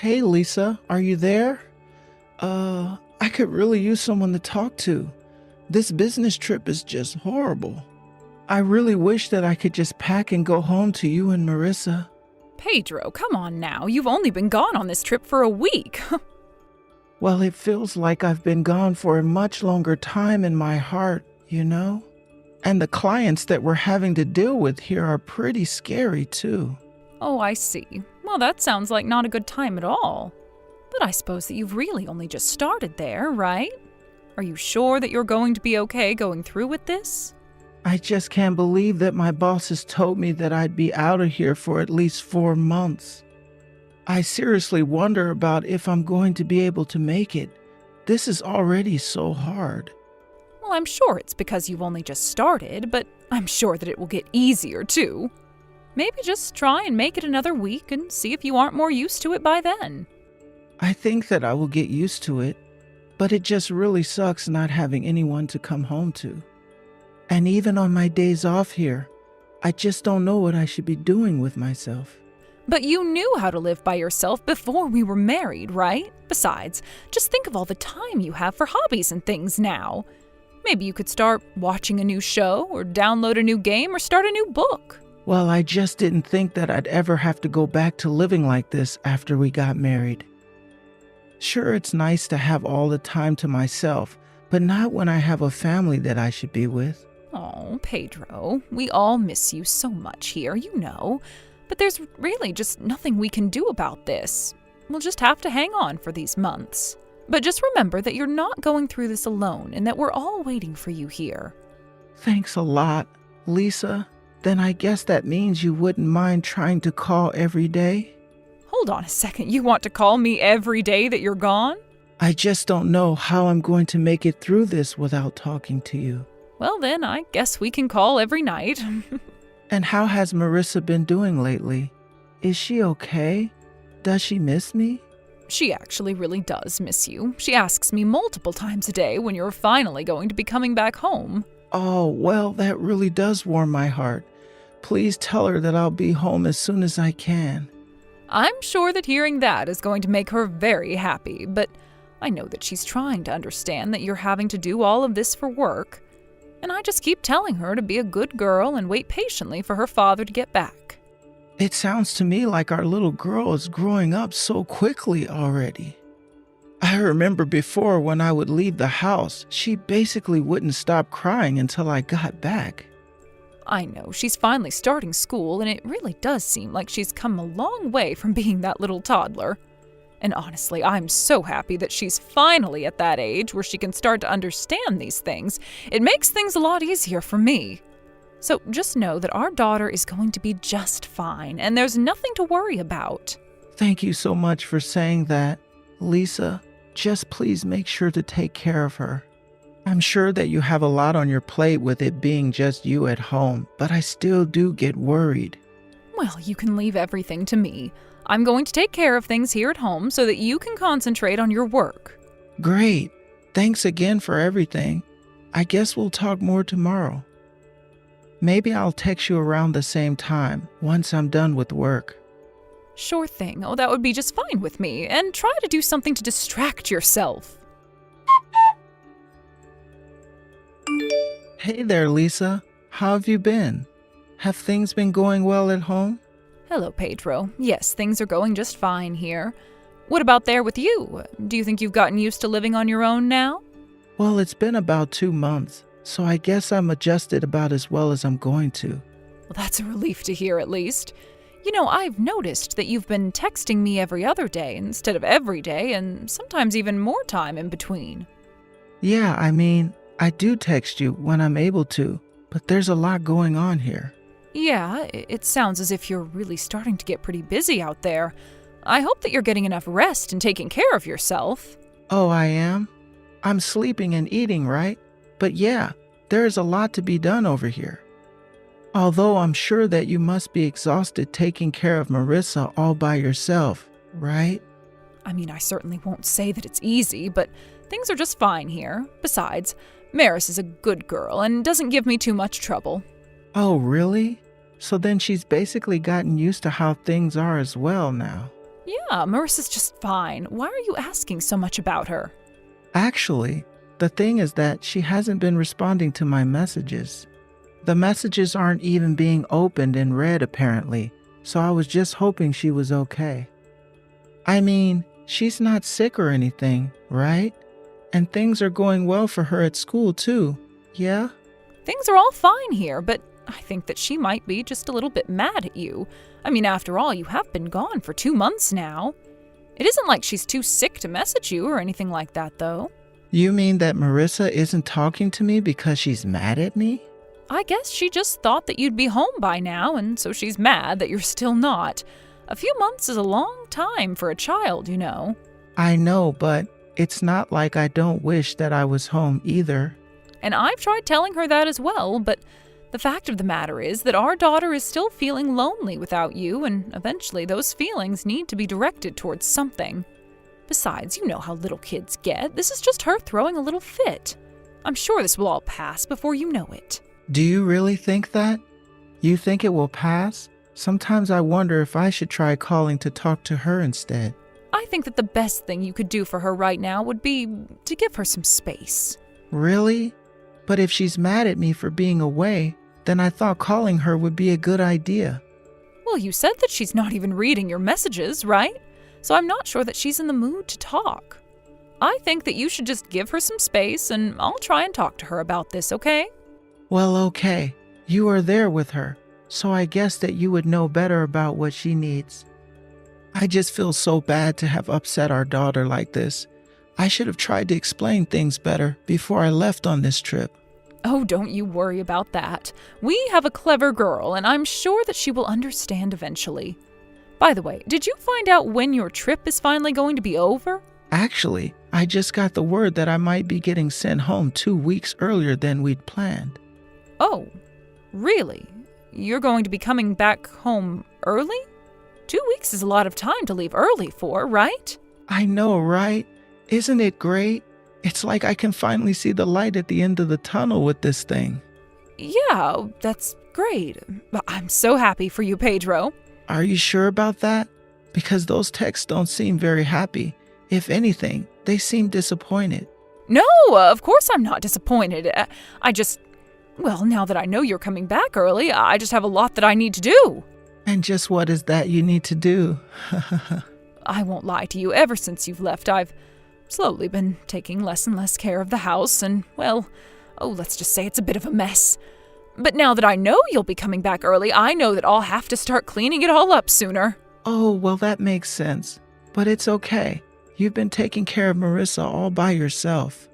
Hey, Lisa, are you there? I could really use someone to talk to. This business trip is just horrible. I really wish that I could just pack and go home to you and Marissa. Pedro, come on now. You've only been gone on this trip for a week. Well, it feels like I've been gone for a much longer time in my heart, you know? And the clients that we're having to deal with here are pretty scary, too. Oh, I see. Well, that sounds like not a good time at all. But I suppose that you've really only just started there, right? Are you sure that you're going to be okay going through with this? I just can't believe that my bosses told me that I'd be out of here for at least 4 months. I seriously wonder about if I'm going to be able to make it. This is already so hard. Well, I'm sure it's because you've only just started, but I'm sure that it will get easier too. Maybe just try and make it another week and see if you aren't more used to it by then. I think that I will get used to it, but it just really sucks not having anyone to come home to. And even on my days off here, I just don't know what I should be doing with myself. But you knew how to live by yourself before we were married, right? Besides, just think of all the time you have for hobbies and things now. Maybe you could start watching a new show, or download a new game, or start a new book. Well, I just didn't think that I'd ever have to go back to living like this after we got married. Sure, it's nice to have all the time to myself, but not when I have a family that I should be with. Oh, Pedro, we all miss you so much here, you know. But there's really just nothing we can do about this. We'll just have to hang on for these months. But just remember that you're not going through this alone and that we're all waiting for you here. Thanks a lot, Lisa. Then I guess that means you wouldn't mind trying to call every day? Hold on a second, you want to call me every day that you're gone? I just don't know how I'm going to make it through this without talking to you. Well then, I guess we can call every night. And how has Marissa been doing lately? Is she okay? Does she miss me? She actually really does miss you. She asks me multiple times a day when you're finally going to be coming back home. Oh, well, that really does warm my heart. Please tell her that I'll be home as soon as I can. I'm sure that hearing that is going to make her very happy, but I know that she's trying to understand that you're having to do all of this for work. And I just keep telling her to be a good girl and wait patiently for her father to get back. It sounds to me like our little girl is growing up so quickly already. I remember before when I would leave the house, she basically wouldn't stop crying until I got back. I know, she's finally starting school, and it really does seem like she's come a long way from being that little toddler. And honestly, I'm so happy that she's finally at that age where she can start to understand these things. It makes things a lot easier for me. So just know that our daughter is going to be just fine, and there's nothing to worry about. Thank you so much for saying that, Lisa. Just please make sure to take care of her. I'm sure that you have a lot on your plate with it being just you at home, but I still do get worried. Well, you can leave everything to me. I'm going to take care of things here at home so that you can concentrate on your work. Great. Thanks again for everything. I guess we'll talk more tomorrow. Maybe I'll text you around the same time, once I'm done with work. Sure thing. Oh, that would be just fine with me. And try to do something to distract yourself. Hey there, Lisa. How have you been? Have things been going well at home? Hello, Pedro. Yes, things are going just fine here. What about there with you? Do you think you've gotten used to living on your own now? Well, it's been about 2 months, so I guess I'm adjusted about as well as I'm going to. Well, that's a relief to hear, at least. You know, I've noticed that you've been texting me every other day instead of every day, and sometimes even more time in between. Yeah, I do text you when I'm able to, but there's a lot going on here. Yeah, it sounds as if you're really starting to get pretty busy out there. I hope that you're getting enough rest and taking care of yourself. Oh, I am? I'm sleeping and eating, right? But yeah, there is a lot to be done over here. Although I'm sure that you must be exhausted taking care of Marissa all by yourself, right? I certainly won't say that it's easy, but things are just fine here. Besides, Maris is a good girl and doesn't give me too much trouble. Oh, really? So then she's basically gotten used to how things are as well now. Yeah, Marissa's just fine. Why are you asking so much about her? Actually, the thing is that she hasn't been responding to my messages. The messages aren't even being opened and read apparently, so I was just hoping she was okay. I mean, she's not sick or anything, right? And things are going well for her at school too, yeah? Things are all fine here, but I think that she might be just a little bit mad at you. I mean, after all, you have been gone for 2 months now. It isn't like she's too sick to message you or anything like that, though. You mean that Marissa isn't talking to me because she's mad at me? I guess she just thought that you'd be home by now, and so she's mad that you're still not. A few months is a long time for a child, you know. I know, but it's not like I don't wish that I was home either. And I've tried telling her that as well, but the fact of the matter is that our daughter is still feeling lonely without you, and eventually those feelings need to be directed towards something. Besides, you know how little kids get. This is just her throwing a little fit. I'm sure this will all pass before you know it. Do you really think that? You think it will pass? Sometimes I wonder if I should try calling to talk to her instead. I think that the best thing you could do for her right now would be to give her some space. Really? But if she's mad at me for being away, then I thought calling her would be a good idea. Well, you said that she's not even reading your messages, right? So I'm not sure that she's in the mood to talk. I think that you should just give her some space, and I'll try and talk to her about this, okay? Well, okay. You are there with her, so I guess that you would know better about what she needs. I just feel so bad to have upset our daughter like this. I should have tried to explain things better before I left on this trip. Oh, don't you worry about that. We have a clever girl, and I'm sure that she will understand eventually. By the way, did you find out when your trip is finally going to be over? Actually, I just got the word that I might be getting sent home 2 weeks earlier than we'd planned. Oh, really? You're going to be coming back home early? 2 weeks is a lot of time to leave early for, right? I know, right? Isn't it great? It's like I can finally see the light at the end of the tunnel with this thing. Yeah, that's great. I'm so happy for you, Pedro. Are you sure about that? Because those texts don't seem very happy. If anything, they seem disappointed. No, of course I'm not disappointed. Well, now that I know you're coming back early, I just have a lot that I need to do. And just what is that you need to do? I won't lie to you, ever since you've left, I've slowly been taking less and less care of the house, and, well, let's just say it's a bit of a mess. But now that I know you'll be coming back early, I know that I'll have to start cleaning it all up sooner. Oh, well, that makes sense. But it's okay. You've been taking care of Marissa all by yourself.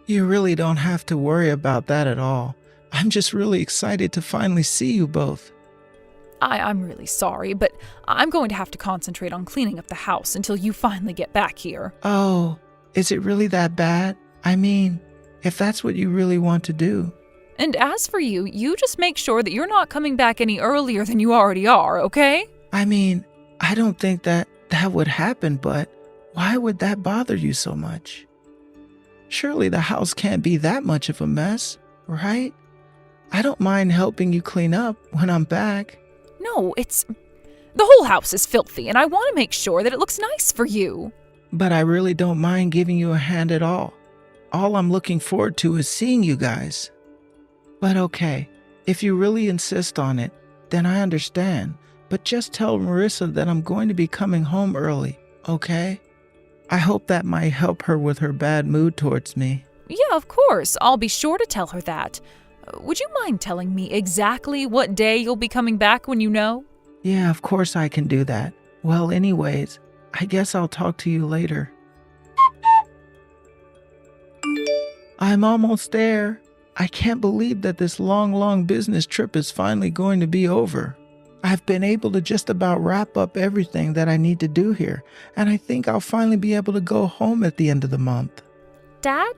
You really don't have to worry about that at all. I'm just really excited to finally see you both. I'm really sorry, but I'm going to have to concentrate on cleaning up the house until you finally get back here. Oh, is it really that bad? I mean, if that's what you really want to do. And as for you, you just make sure that you're not coming back any earlier than you already are, okay? I mean, I don't think that would happen, but why would that bother you so much? Surely the house can't be that much of a mess, right? I don't mind helping you clean up when I'm back. No, the whole house is filthy, and I want to make sure that it looks nice for you. But I really don't mind giving you a hand at all. All I'm looking forward to is seeing you guys. But okay, if you really insist on it, then I understand. But just tell Marissa that I'm going to be coming home early, okay? I hope that might help her with her bad mood towards me. Yeah, of course. I'll be sure to tell her that. Would you mind telling me exactly what day you'll be coming back when you know? Yeah, of course I can do that. Well, anyways, I guess I'll talk to you later. I'm almost there. I can't believe that this long business trip is finally going to be over. I've been able to just about wrap up everything that I need to do here, and I think I'll finally be able to go home at the end of the month. Dad?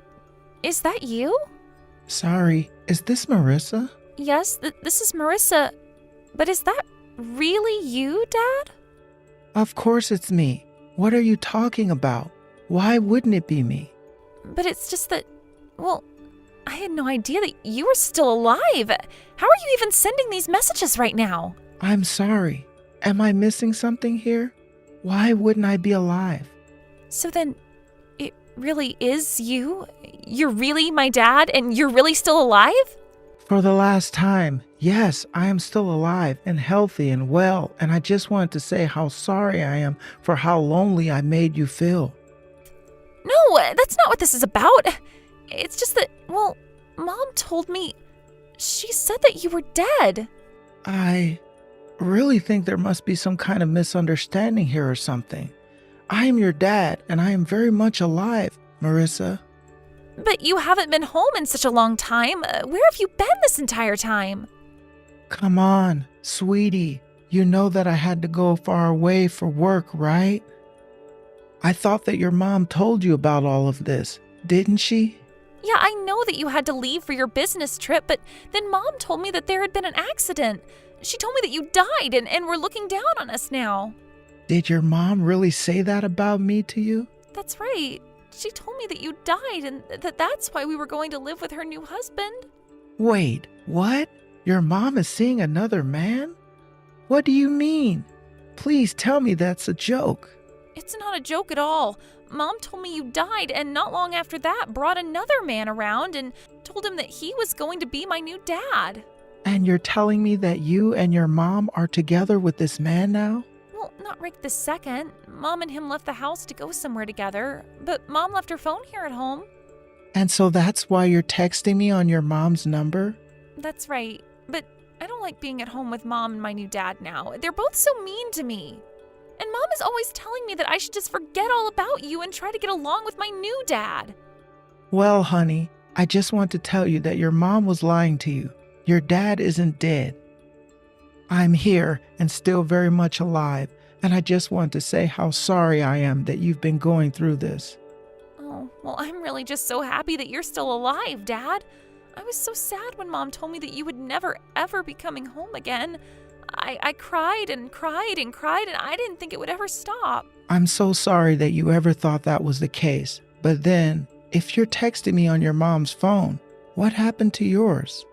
Is that you? Sorry, is this Marissa? Yes, this is Marissa. But is that really you, Dad? Of course it's me. What are you talking about? Why wouldn't it be me? But it's just that, well, I had no idea that you were still alive. How are you even sending these messages right now? I'm sorry. Am I missing something here? Why wouldn't I be alive? So then, it really is you? You're really my dad, and you're really still alive? For the last time, yes, I am still alive and healthy and well, and I just wanted to say how sorry I am for how lonely I made you feel. No, that's not what this is about. It's just that, well, Mom told me. She said that you were dead. I really think there must be some kind of misunderstanding here or something. I am your dad, and I am very much alive, Marissa. But you haven't been home in such a long time. Where have you been this entire time? Come on, sweetie. You know that I had to go far away for work, right? I thought that your mom told you about all of this, didn't she? Yeah, I know that you had to leave for your business trip, but then Mom told me that there had been an accident. She told me that you died and were looking down on us now. Did your mom really say that about me to you? That's right. She told me that you died and that's why we were going to live with her new husband. Wait, what? Your mom is seeing another man? What do you mean? Please tell me that's a joke. It's not a joke at all. Mom told me you died, and not long after that brought another man around and told him that he was going to be my new dad. And you're telling me that you and your mom are together with this man now? Well, not right this second. Mom and him left the house to go somewhere together, but Mom left her phone here at home. And so that's why you're texting me on your mom's number? That's right, but I don't like being at home with Mom and my new dad now. They're both so mean to me. And Mom is always telling me that I should just forget all about you and try to get along with my new dad. Well, honey, I just want to tell you that your mom was lying to you. Your dad isn't dead. I'm here and still very much alive, and I just want to say how sorry I am that you've been going through this. Oh, well, I'm really just so happy that you're still alive, Dad. I was so sad when Mom told me that you would never, ever be coming home again. I cried and cried and cried, and I didn't think it would ever stop. I'm so sorry that you ever thought that was the case. But then, if you're texting me on your mom's phone, what happened to yours?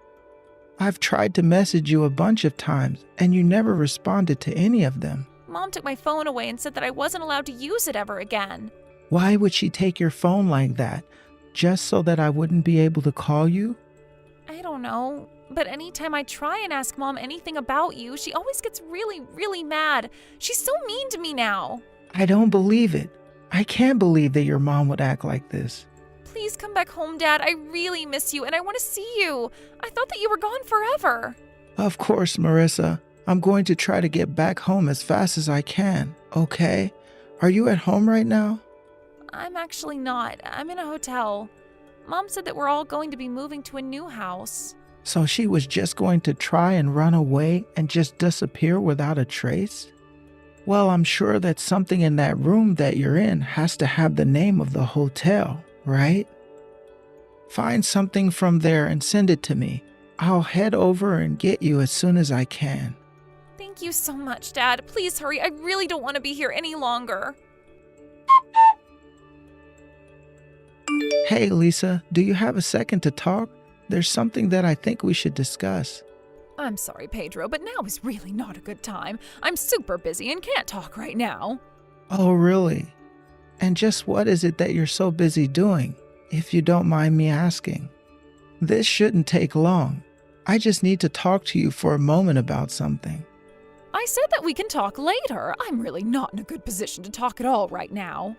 I've tried to message you a bunch of times, and you never responded to any of them. Mom took my phone away and said that I wasn't allowed to use it ever again. Why would she take your phone like that? Just so that I wouldn't be able to call you? I don't know. But anytime I try and ask Mom anything about you, she always gets really, really mad. She's so mean to me now. I don't believe it. I can't believe that your mom would act like this. Please come back home, Dad. I really miss you and I want to see you. I thought that you were gone forever. Of course, Marissa. I'm going to try to get back home as fast as I can, okay? Are you at home right now? I'm actually not. I'm in a hotel. Mom said that we're all going to be moving to a new house. So she was just going to try and run away and just disappear without a trace? Well, I'm sure that something in that room that you're in has to have the name of the hotel, right? Find something from there and send it to me. I'll head over and get you as soon as I can. Thank you so much, Dad. Please hurry. I really don't want to be here any longer. Hey, Lisa, do you have a second to talk? There's something that I think we should discuss. I'm sorry, Pedro, but now is really not a good time. I'm super busy and can't talk right now. Oh, really? And just what is it that you're so busy doing, if you don't mind me asking? This shouldn't take long. I just need to talk to you for a moment about something. I said that we can talk later. I'm really not in a good position to talk at all right now.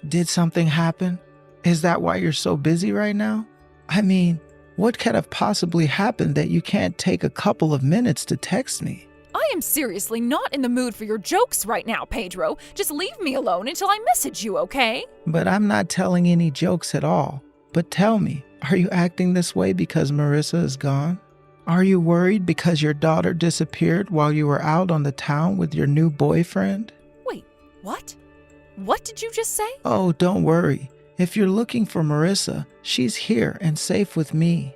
Did something happen? Is that why you're so busy right now? I mean, what could have possibly happened that you can't take a couple of minutes to text me? I am seriously not in the mood for your jokes right now, Pedro. Just leave me alone until I message you, okay? But I'm not telling any jokes at all. But tell me, are you acting this way because Marissa is gone? Are you worried because your daughter disappeared while you were out on the town with your new boyfriend? Wait, what? What did you just say? Oh, don't worry. If you're looking for Marissa, she's here and safe with me.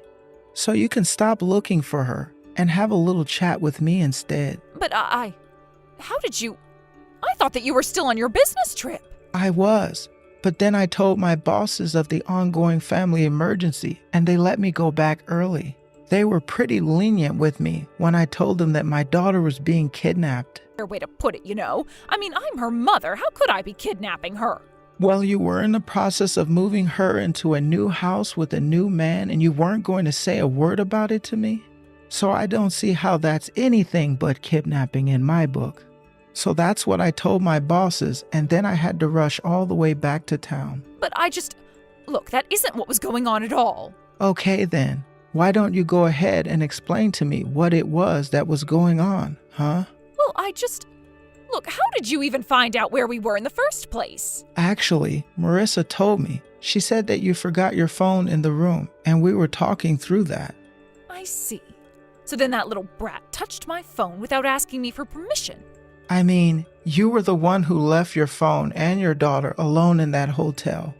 So you can stop looking for her and have a little chat with me instead. But how did you? I thought that you were still on your business trip. I was, but then I told my bosses of the ongoing family emergency and they let me go back early. They were pretty lenient with me when I told them that my daughter was being kidnapped. way to put it, you know. I mean, I'm her mother. How could I be kidnapping her? Well, you were in the process of moving her into a new house with a new man, and you weren't going to say a word about it to me? So I don't see how that's anything but kidnapping in my book. So that's what I told my bosses, and then I had to rush all the way back to town. But look, that isn't what was going on at all. Okay then, why don't you go ahead and explain to me what it was that was going on, huh? Well, look, how did you even find out where we were in the first place? Actually, Marissa told me. She said that you forgot your phone in the room, and we were talking through that. I see. So then that little brat touched my phone without asking me for permission. I mean, you were the one who left your phone and your daughter alone in that hotel.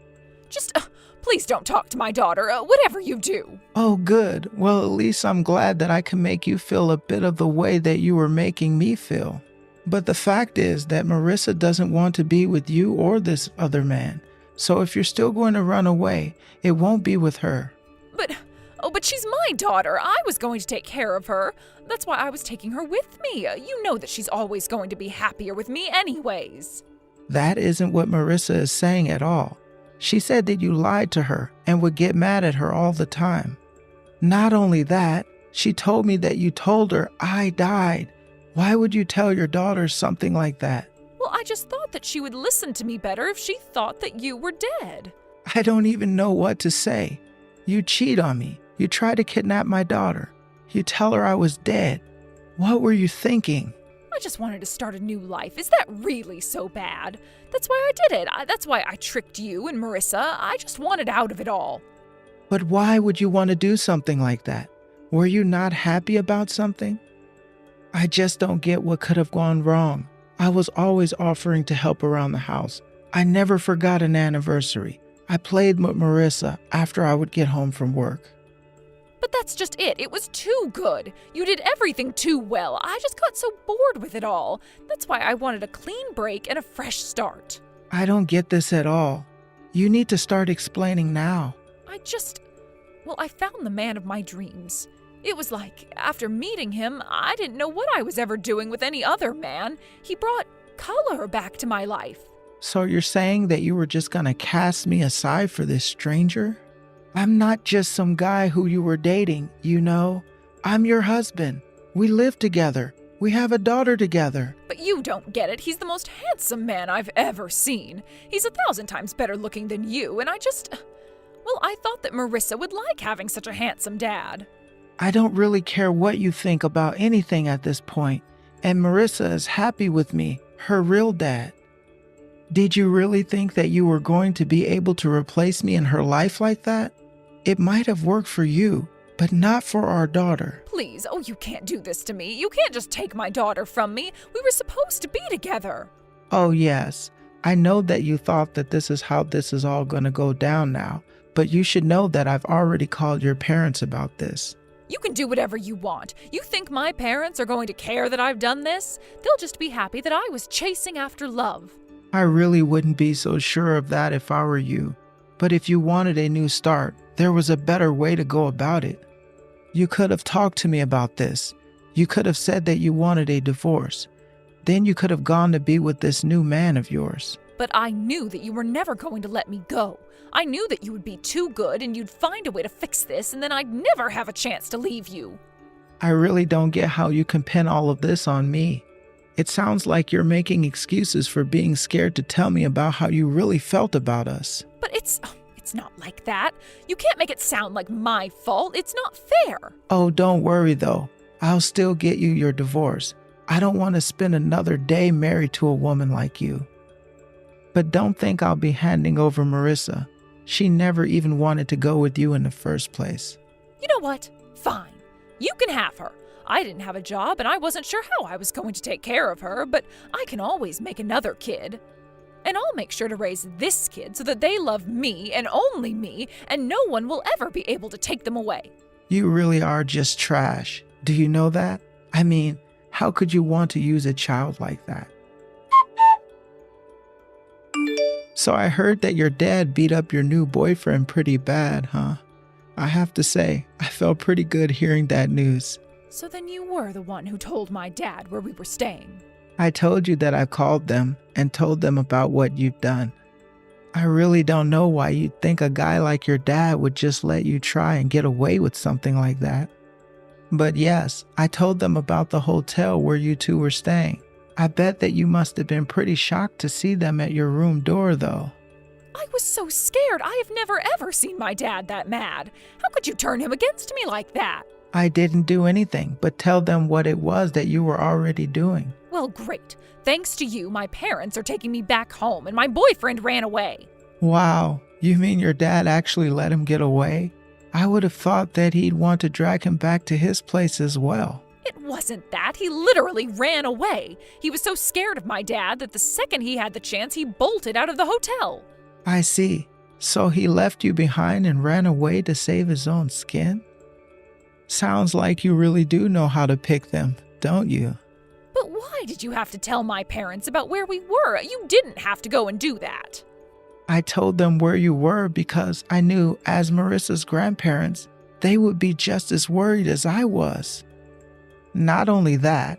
Please don't talk to my daughter, whatever you do. Oh, good. Well, at least I'm glad that I can make you feel a bit of the way that you were making me feel. But the fact is that Marissa doesn't want to be with you or this other man. So if you're still going to run away, it won't be with her. But she's my daughter. I was going to take care of her. That's why I was taking her with me. You know that she's always going to be happier with me anyways. That isn't what Marissa is saying at all. She said that you lied to her and would get mad at her all the time. Not only that, she told me that you told her I died. Why would you tell your daughter something like that? Well, I just thought that she would listen to me better if she thought that you were dead. I don't even know what to say. You cheat on me. You try to kidnap my daughter. You tell her I was dead. What were you thinking? I just wanted to start a new life. Is that really so bad? That's why I did it. That's why I tricked you and Marissa. I just wanted out of it all. But why would you want to do something like that? Were you not happy about something? I just don't get what could have gone wrong. I was always offering to help around the house. I never forgot an anniversary. I played with Marissa after I would get home from work. But that's just it. It was too good. You did everything too well. I just got so bored with it all. That's why I wanted a clean break and a fresh start. I don't get this at all. You need to start explaining now. I found the man of my dreams. It was like, after meeting him, I didn't know what I was ever doing with any other man. He brought color back to my life. So you're saying that you were just gonna cast me aside for this stranger? I'm not just some guy who you were dating, you know. I'm your husband. We live together. We have a daughter together. But you don't get it. He's the most handsome man I've ever seen. He's 1,000 times better looking than you, and I thought that Marissa would like having such a handsome dad. I don't really care what you think about anything at this point, and Marissa is happy with me, her real dad. Did you really think that you were going to be able to replace me in her life like that? It might have worked for you, but not for our daughter. Please, you can't do this to me. You can't just take my daughter from me. We were supposed to be together. Oh yes, I know that you thought that this is how this is all going to go down now, but you should know that I've already called your parents about this. You can do whatever you want. You think my parents are going to care that I've done this? They'll just be happy that I was chasing after love. I really wouldn't be so sure of that if I were you. But if you wanted a new start, there was a better way to go about it. You could have talked to me about this. You could have said that you wanted a divorce. Then you could have gone to be with this new man of yours. But I knew that you were never going to let me go. I knew that you would be too good and you'd find a way to fix this, and then I'd never have a chance to leave you. I really don't get how you can pin all of this on me. It sounds like you're making excuses for being scared to tell me about how you really felt about us. But it's not like that. You can't make it sound like my fault. It's not fair. Oh, don't worry though. I'll still get you your divorce. I don't want to spend another day married to a woman like you. But don't think I'll be handing over Marissa. She never even wanted to go with you in the first place. You know what? Fine. You can have her. I didn't have a job and I wasn't sure how I was going to take care of her, but I can always make another kid. And I'll make sure to raise this kid so that they love me and only me, and no one will ever be able to take them away. You really are just trash. Do you know that? I mean, how could you want to use a child like that? So I heard that your dad beat up your new boyfriend pretty bad, huh? I have to say, I felt pretty good hearing that news. So then you were the one who told my dad where we were staying. I told you that I called them and told them about what you've done. I really don't know why you'd think a guy like your dad would just let you try and get away with something like that. But yes, I told them about the hotel where you two were staying. I bet that you must have been pretty shocked to see them at your room door, though. I was so scared. I have never ever seen my dad that mad. How could you turn him against me like that? I didn't do anything but tell them what it was that you were already doing. Well, great. Thanks to you, my parents are taking me back home and my boyfriend ran away. Wow, you mean your dad actually let him get away? I would have thought that he'd want to drag him back to his place as well. It wasn't that. He literally ran away. He was so scared of my dad that the second he had the chance, he bolted out of the hotel. I see. So he left you behind and ran away to save his own skin? Sounds like you really do know how to pick them, don't you? But why did you have to tell my parents about where we were? You didn't have to go and do that. I told them where you were because I knew, as Marissa's grandparents, they would be just as worried as I was. Not only that,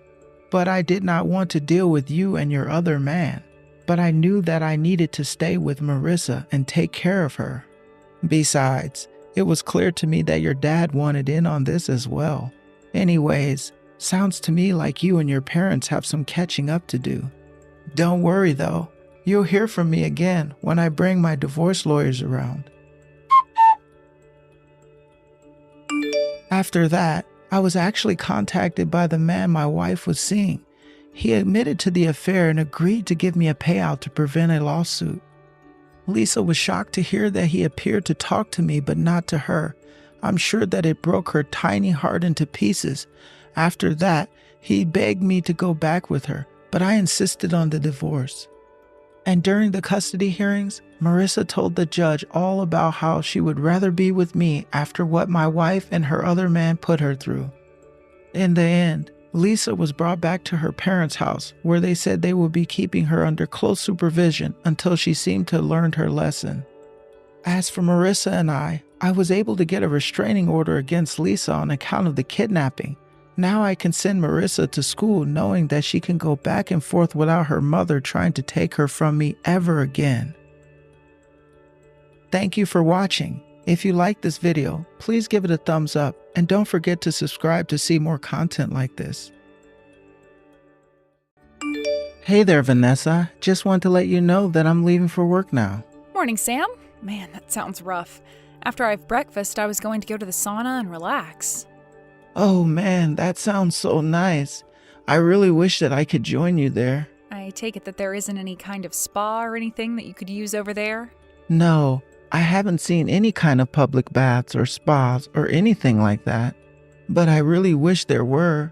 but I did not want to deal with you and your other man. But I knew that I needed to stay with Marissa and take care of her. Besides, it was clear to me that your dad wanted in on this as well. Anyways, sounds to me like you and your parents have some catching up to do. Don't worry though, you'll hear from me again when I bring my divorce lawyers around. After that, I was actually contacted by the man my wife was seeing. He admitted to the affair and agreed to give me a payout to prevent a lawsuit. Lisa was shocked to hear that he appeared to talk to me but not to her. I'm sure that it broke her tiny heart into pieces. After that, he begged me to go back with her, but I insisted on the divorce. And during the custody hearings, Marissa told the judge all about how she would rather be with me after what my wife and her other man put her through. In the end, Lisa was brought back to her parents' house, where they said they would be keeping her under close supervision until she seemed to have learned her lesson. As for Marissa and I was able to get a restraining order against Lisa on account of the kidnapping. Now I can send Marissa to school knowing that she can go back and forth without her mother trying to take her from me ever again. Thank you for watching. If you liked this video, please give it a thumbs up and don't forget to subscribe to see more content like this. Hey there, Vanessa. Just want to let you know that I'm leaving for work now. Morning, Sam. Man, that sounds rough. After I have breakfast, I was going to go to the sauna and relax. Oh man, that sounds so nice. I really wish that I could join you there. I take it that there isn't any kind of spa or anything that you could use over there? No, I haven't seen any kind of public baths or spas or anything like that. But I really wish there were.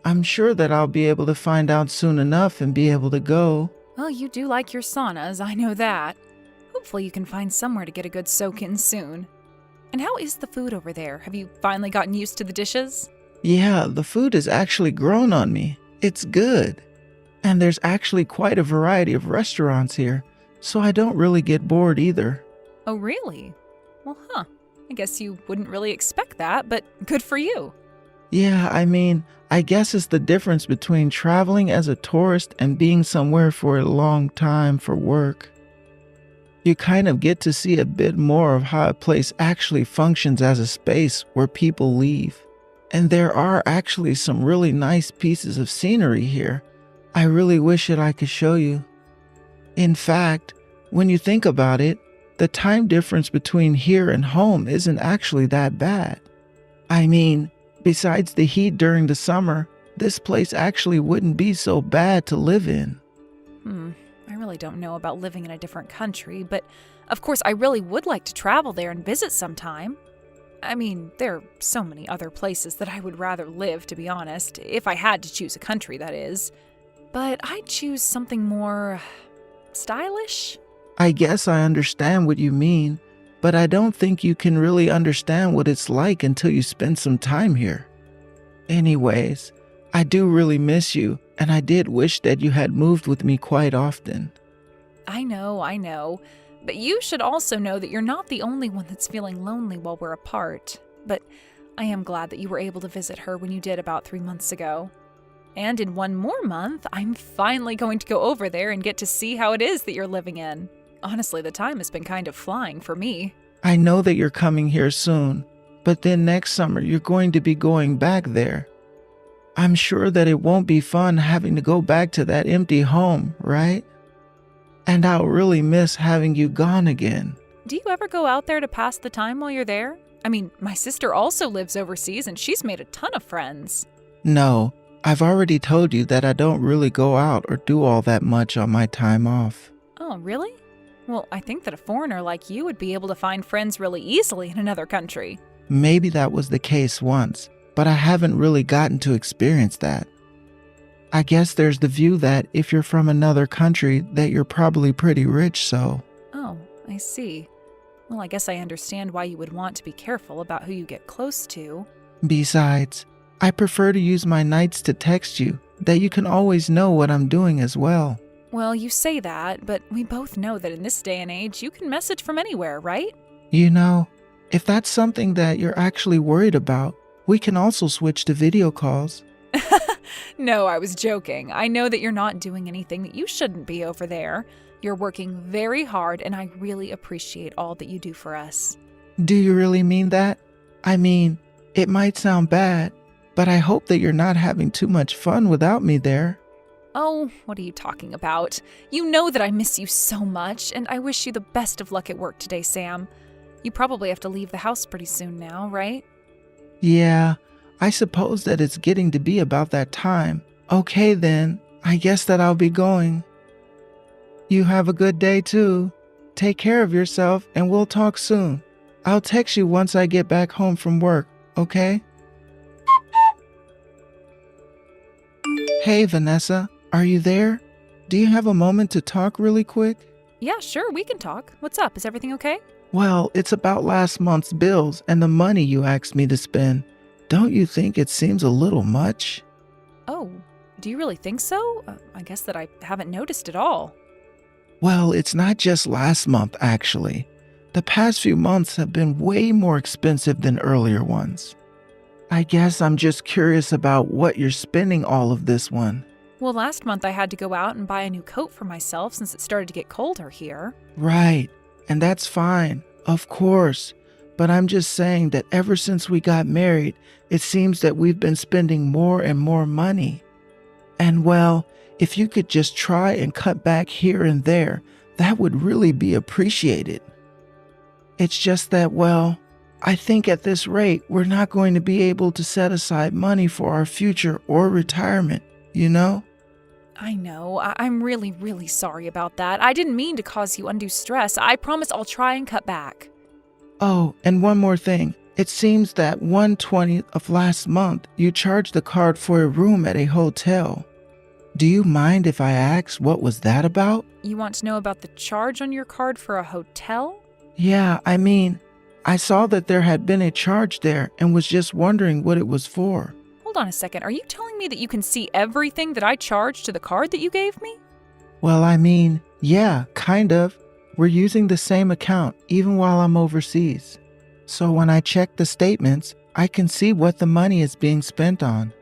I'm sure that I'll be able to find out soon enough and be able to go. Well, you do like your saunas, I know that. Hopefully you can find somewhere to get a good soak in soon. And how is the food over there? Have you finally gotten used to the dishes? Yeah, the food has actually grown on me. It's good. And there's actually quite a variety of restaurants here, so I don't really get bored either. Oh, really? Well, I guess you wouldn't really expect that, but good for you. Yeah, I guess it's the difference between traveling as a tourist and being somewhere for a long time for work. You kind of get to see a bit more of how a place actually functions as a space where people leave. And there are actually some really nice pieces of scenery here. I really wish that I could show you. In fact, when you think about it, the time difference between here and home isn't actually that bad. Besides the heat during the summer, this place actually wouldn't be so bad to live in. I really don't know about living in a different country, but of course I really would like to travel there and visit sometime. There are so many other places that I would rather live, to be honest, if I had to choose a country, that is. But I'd choose something more stylish. I guess I understand what you mean, but I don't think you can really understand what it's like until you spend some time here. Anyways, I do really miss you, and I did wish that you had moved with me quite often. I know. But you should also know that you're not the only one that's feeling lonely while we're apart. But I am glad that you were able to visit her when you did about 3 months ago. And in one more month, I'm finally going to go over there and get to see how it is that you're living in. Honestly, the time has been kind of flying for me. I know that you're coming here soon, but then next summer you're going to be going back there. I'm sure that it won't be fun having to go back to that empty home, right? And I'll really miss having you gone again. Do you ever go out there to pass the time while you're there? I mean, my sister also lives overseas and she's made a ton of friends. No, I've already told you that I don't really go out or do all that much on my time off. Oh, really? Well, I think that a foreigner like you would be able to find friends really easily in another country. Maybe that was the case once, but I haven't really gotten to experience that. I guess there's the view that if you're from another country, that you're probably pretty rich, so. Oh, I see. Well, I guess I understand why you would want to be careful about who you get close to. Besides, I prefer to use my nights to text you, that you can always know what I'm doing as well. Well, you say that, but we both know that in this day and age, you can message from anywhere, right? You know, if that's something that you're actually worried about, we can also switch to video calls. No, I was joking. I know that you're not doing anything that you shouldn't be over there. You're working very hard, and I really appreciate all that you do for us. Do you really mean that? I mean, it might sound bad, but I hope that you're not having too much fun without me there. Oh, what are you talking about? You know that I miss you so much, and I wish you the best of luck at work today, Sam. You probably have to leave the house pretty soon now, right? Yeah, I suppose that it's getting to be about that time. Okay then, I guess that I'll be going. You have a good day too. Take care of yourself and we'll talk soon. I'll text you once I get back home from work, okay? Hey Vanessa, are you there? Do you have a moment to talk really quick? Yeah, sure, we can talk. What's up? Is everything okay? Well, it's about last month's bills and the money you asked me to spend. Don't you think it seems a little much? Oh, do you really think so? I guess that I haven't noticed at all. Well, it's not just last month, actually. The past few months have been way more expensive than earlier ones. I guess I'm just curious about what you're spending all of this on. Well, last month I had to go out and buy a new coat for myself since it started to get colder here. Right, and that's fine, of course. But I'm just saying that ever since we got married, it seems that we've been spending more and more money. And well, if you could just try and cut back here and there, that would really be appreciated. It's just that, well, I think at this rate, we're not going to be able to set aside money for our future or retirement, you know? I know. I'm really, really sorry about that. I didn't mean to cause you undue stress. I promise I'll try and cut back. Oh, and one more thing. It seems that 1/20 of last month, you charged the card for a room at a hotel. Do you mind if I ask what was that about? You want to know about the charge on your card for a hotel? Yeah, I mean, I saw that there had been a charge there and was just wondering what it was for. Hold on a second. Are you telling me that you can see everything that I charged to the card that you gave me? Well, I mean, yeah, kind of. We're using the same account even while I'm overseas. So when I check the statements, I can see what the money is being spent on.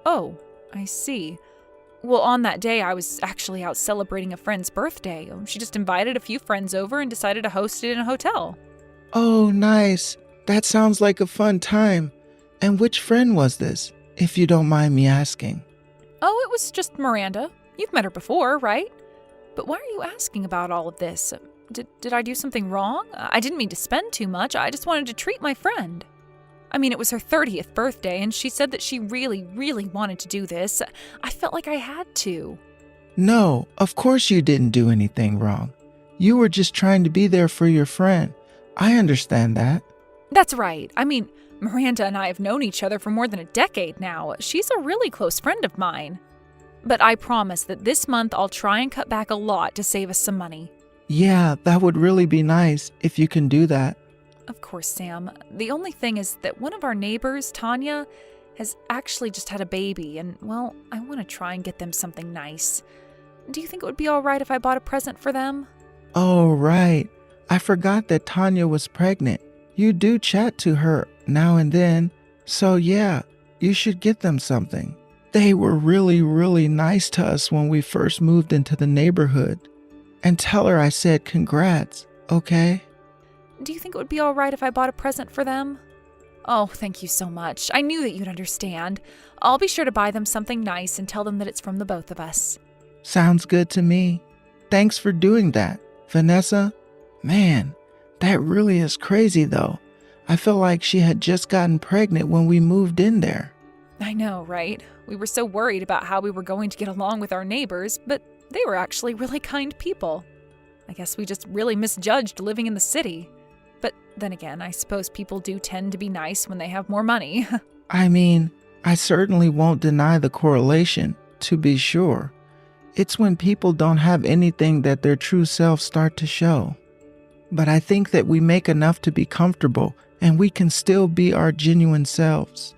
Oh, I see. Well, on that day, I was actually out celebrating a friend's birthday. She just invited a few friends over and decided to host it in a hotel. Oh, nice. That sounds like a fun time. And which friend was this, if you don't mind me asking? Oh, it was just Miranda. You've met her before, right? But why are you asking about all of this? Did I do something wrong? I didn't mean to spend too much. I just wanted to treat my friend. I mean, it was her 30th birthday, and she said that she really, really wanted to do this. I felt like I had to. No, of course you didn't do anything wrong. You were just trying to be there for your friend. I understand that. That's right. I mean, Miranda and I have known each other for more than a decade now. She's a really close friend of mine. But I promise that this month I'll try and cut back a lot to save us some money. Yeah, that would really be nice if you can do that. Of course, Sam. The only thing is that one of our neighbors, Tanya, has actually just had a baby, and, well, I want to try and get them something nice. Do you think it would be all right if I bought a present for them? Oh, right. I forgot that Tanya was pregnant. You do chat to her now and then, so yeah, you should get them something. They were really, really nice to us when we first moved into the neighborhood. And tell her I said congrats, okay? Do you think it would be all right if I bought a present for them? Oh, thank you so much. I knew that you'd understand. I'll be sure to buy them something nice and tell them that it's from the both of us. Sounds good to me. Thanks for doing that, Vanessa. Man, that really is crazy though. I feel like she had just gotten pregnant when we moved in there. I know, right? We were so worried about how we were going to get along with our neighbors, but they were actually really kind people. I guess we just really misjudged living in the city. But then again, I suppose people do tend to be nice when they have more money. I mean, I certainly won't deny the correlation, to be sure. It's when people don't have anything that their true selves start to show. But I think that we make enough to be comfortable and we can still be our genuine selves.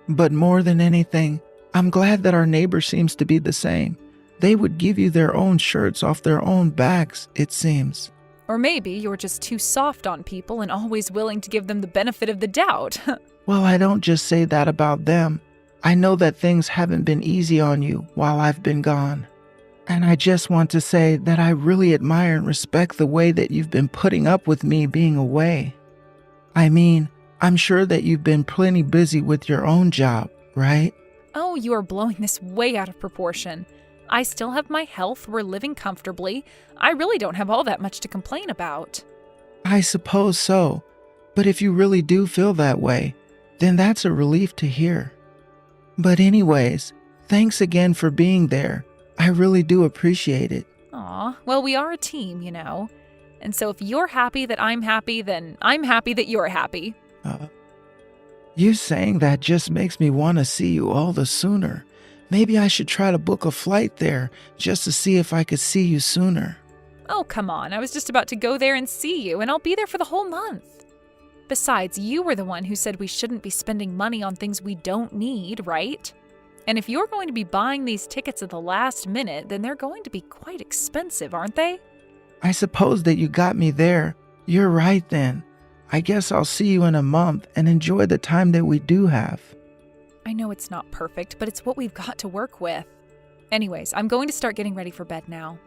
But more than anything, I'm glad that our neighbor seems to be the same. They would give you their own shirts off their own backs, it seems. Or maybe you're just too soft on people and always willing to give them the benefit of the doubt. Well, I don't just say that about them. I know that things haven't been easy on you while I've been gone. And I just want to say that I really admire and respect the way that you've been putting up with me being away. I mean, I'm sure that you've been plenty busy with your own job, right? Oh, you are blowing this way out of proportion. I still have my health, we're living comfortably. I really don't have all that much to complain about. I suppose so. But if you really do feel that way, then that's a relief to hear. But anyways, thanks again for being there. I really do appreciate it. Aw, well, we are a team, you know. And so if you're happy that I'm happy, then I'm happy that you're happy. You saying that just makes me want to see you all the sooner. Maybe I should try to book a flight there just to see if I could see you sooner. Oh, come on. I was just about to go there and see you, and I'll be there for the whole month. Besides, you were the one who said we shouldn't be spending money on things we don't need, right? And if you're going to be buying these tickets at the last minute, then they're going to be quite expensive, aren't they? I suppose that you got me there. You're right then. I guess I'll see you in a month and enjoy the time that we do have. I know it's not perfect, but it's what we've got to work with. Anyways, I'm going to start getting ready for bed now.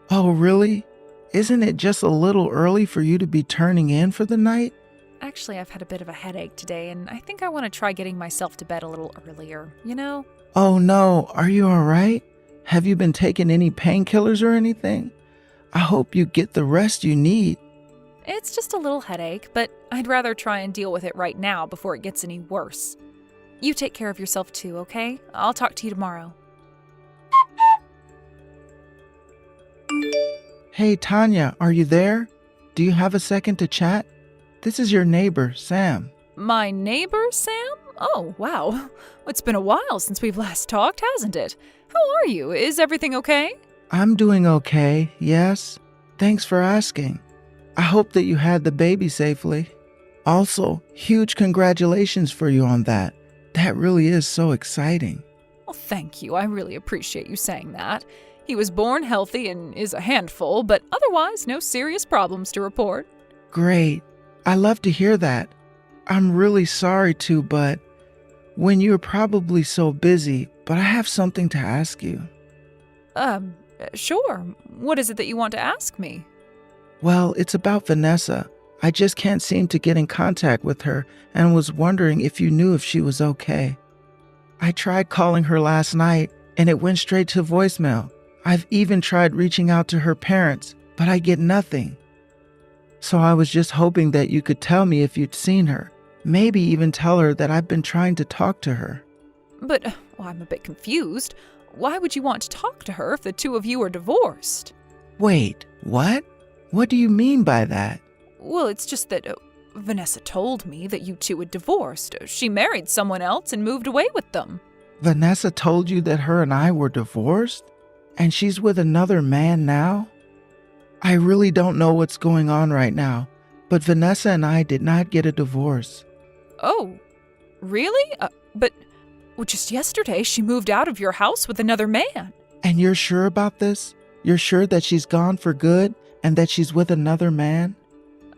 Oh, really? Isn't it just a little early for you to be turning in for the night? Actually, I've had a bit of a headache today, and I think I want to try getting myself to bed a little earlier, you know? Oh no, are you all right? Have you been taking any painkillers or anything? I hope you get the rest you need. It's just a little headache, but I'd rather try and deal with it right now before it gets any worse. You take care of yourself too, okay? I'll talk to you tomorrow. Hey, Tanya, are you there? Do you have a second to chat? This is your neighbor, Sam. My neighbor, Sam? Oh, wow. It's been a while since we've last talked, hasn't it? How are you? Is everything okay? I'm doing okay, yes. Thanks for asking. I hope that you had the baby safely. Also, huge congratulations for you on that. That really is so exciting. Well, thank you. I really appreciate you saying that. He was born healthy and is a handful, but otherwise no serious problems to report. Great. I love to hear that. I'm really sorry to, but when you're probably so busy, but I have something to ask you. Sure. What is it that you want to ask me? Well, it's about Vanessa. I just can't seem to get in contact with her and was wondering if you knew if she was okay. I tried calling her last night and it went straight to voicemail. I've even tried reaching out to her parents, but I get nothing. So I was just hoping that you could tell me if you'd seen her. Maybe even tell her that I've been trying to talk to her. But, well, I'm a bit confused. Why would you want to talk to her if the two of you are divorced? Wait, what? What do you mean by that? Well, it's just that Vanessa told me that you two had divorced. She married someone else and moved away with them. Vanessa told you that her and I were divorced? And she's with another man now? I really don't know what's going on right now, but Vanessa and I did not get a divorce. Oh, really? But just yesterday she moved out of your house with another man. And you're sure about this? You're sure that she's gone for good and that she's with another man?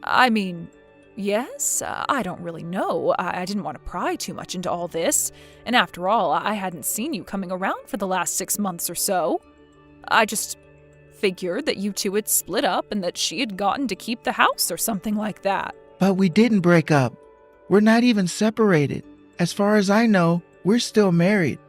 I mean, Yes, I don't really know. I didn't want to pry too much into all this. And after all, I hadn't seen you coming around for the last 6 months or so. I just figured that you two had split up and that she had gotten to keep the house or something like that. But we didn't break up. We're not even separated. As far as I know, we're still married.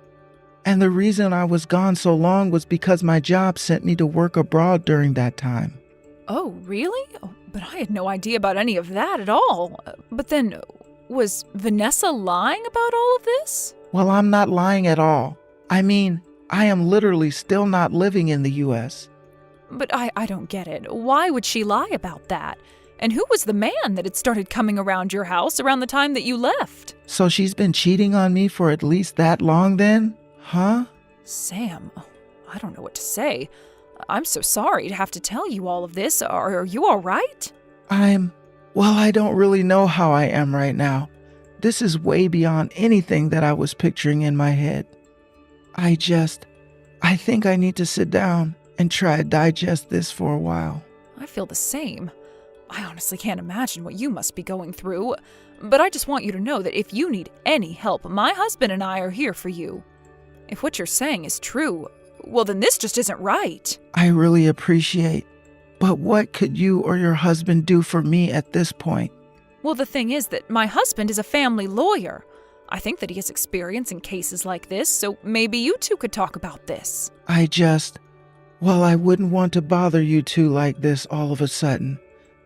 And the reason I was gone so long was because my job sent me to work abroad during that time. Oh, really? Oh, but I had no idea about any of that at all. But then, was Vanessa lying about all of this? Well, I'm not lying at all. I mean, I am literally still not living in the U.S. But I don't get it. Why would she lie about that? And who was the man that had started coming around your house around the time that you left? So she's been cheating on me for at least that long then? Huh? Sam, I don't know what to say. I'm so sorry to have to tell you all of this. Are you all right? Well, I don't really know how I am right now. This is way beyond anything that I was picturing in my head. I think I need to sit down and try to digest this for a while. I feel the same. I honestly can't imagine what you must be going through. But I just want you to know that if you need any help, my husband and I are here for you. If what you're saying is true, well, then this just isn't right. I really appreciate. But what could you or your husband do for me at this point? Well, the thing is that my husband is a family lawyer. I think that he has experience in cases like this, so maybe you two could talk about this. I wouldn't want to bother you two like this all of a sudden.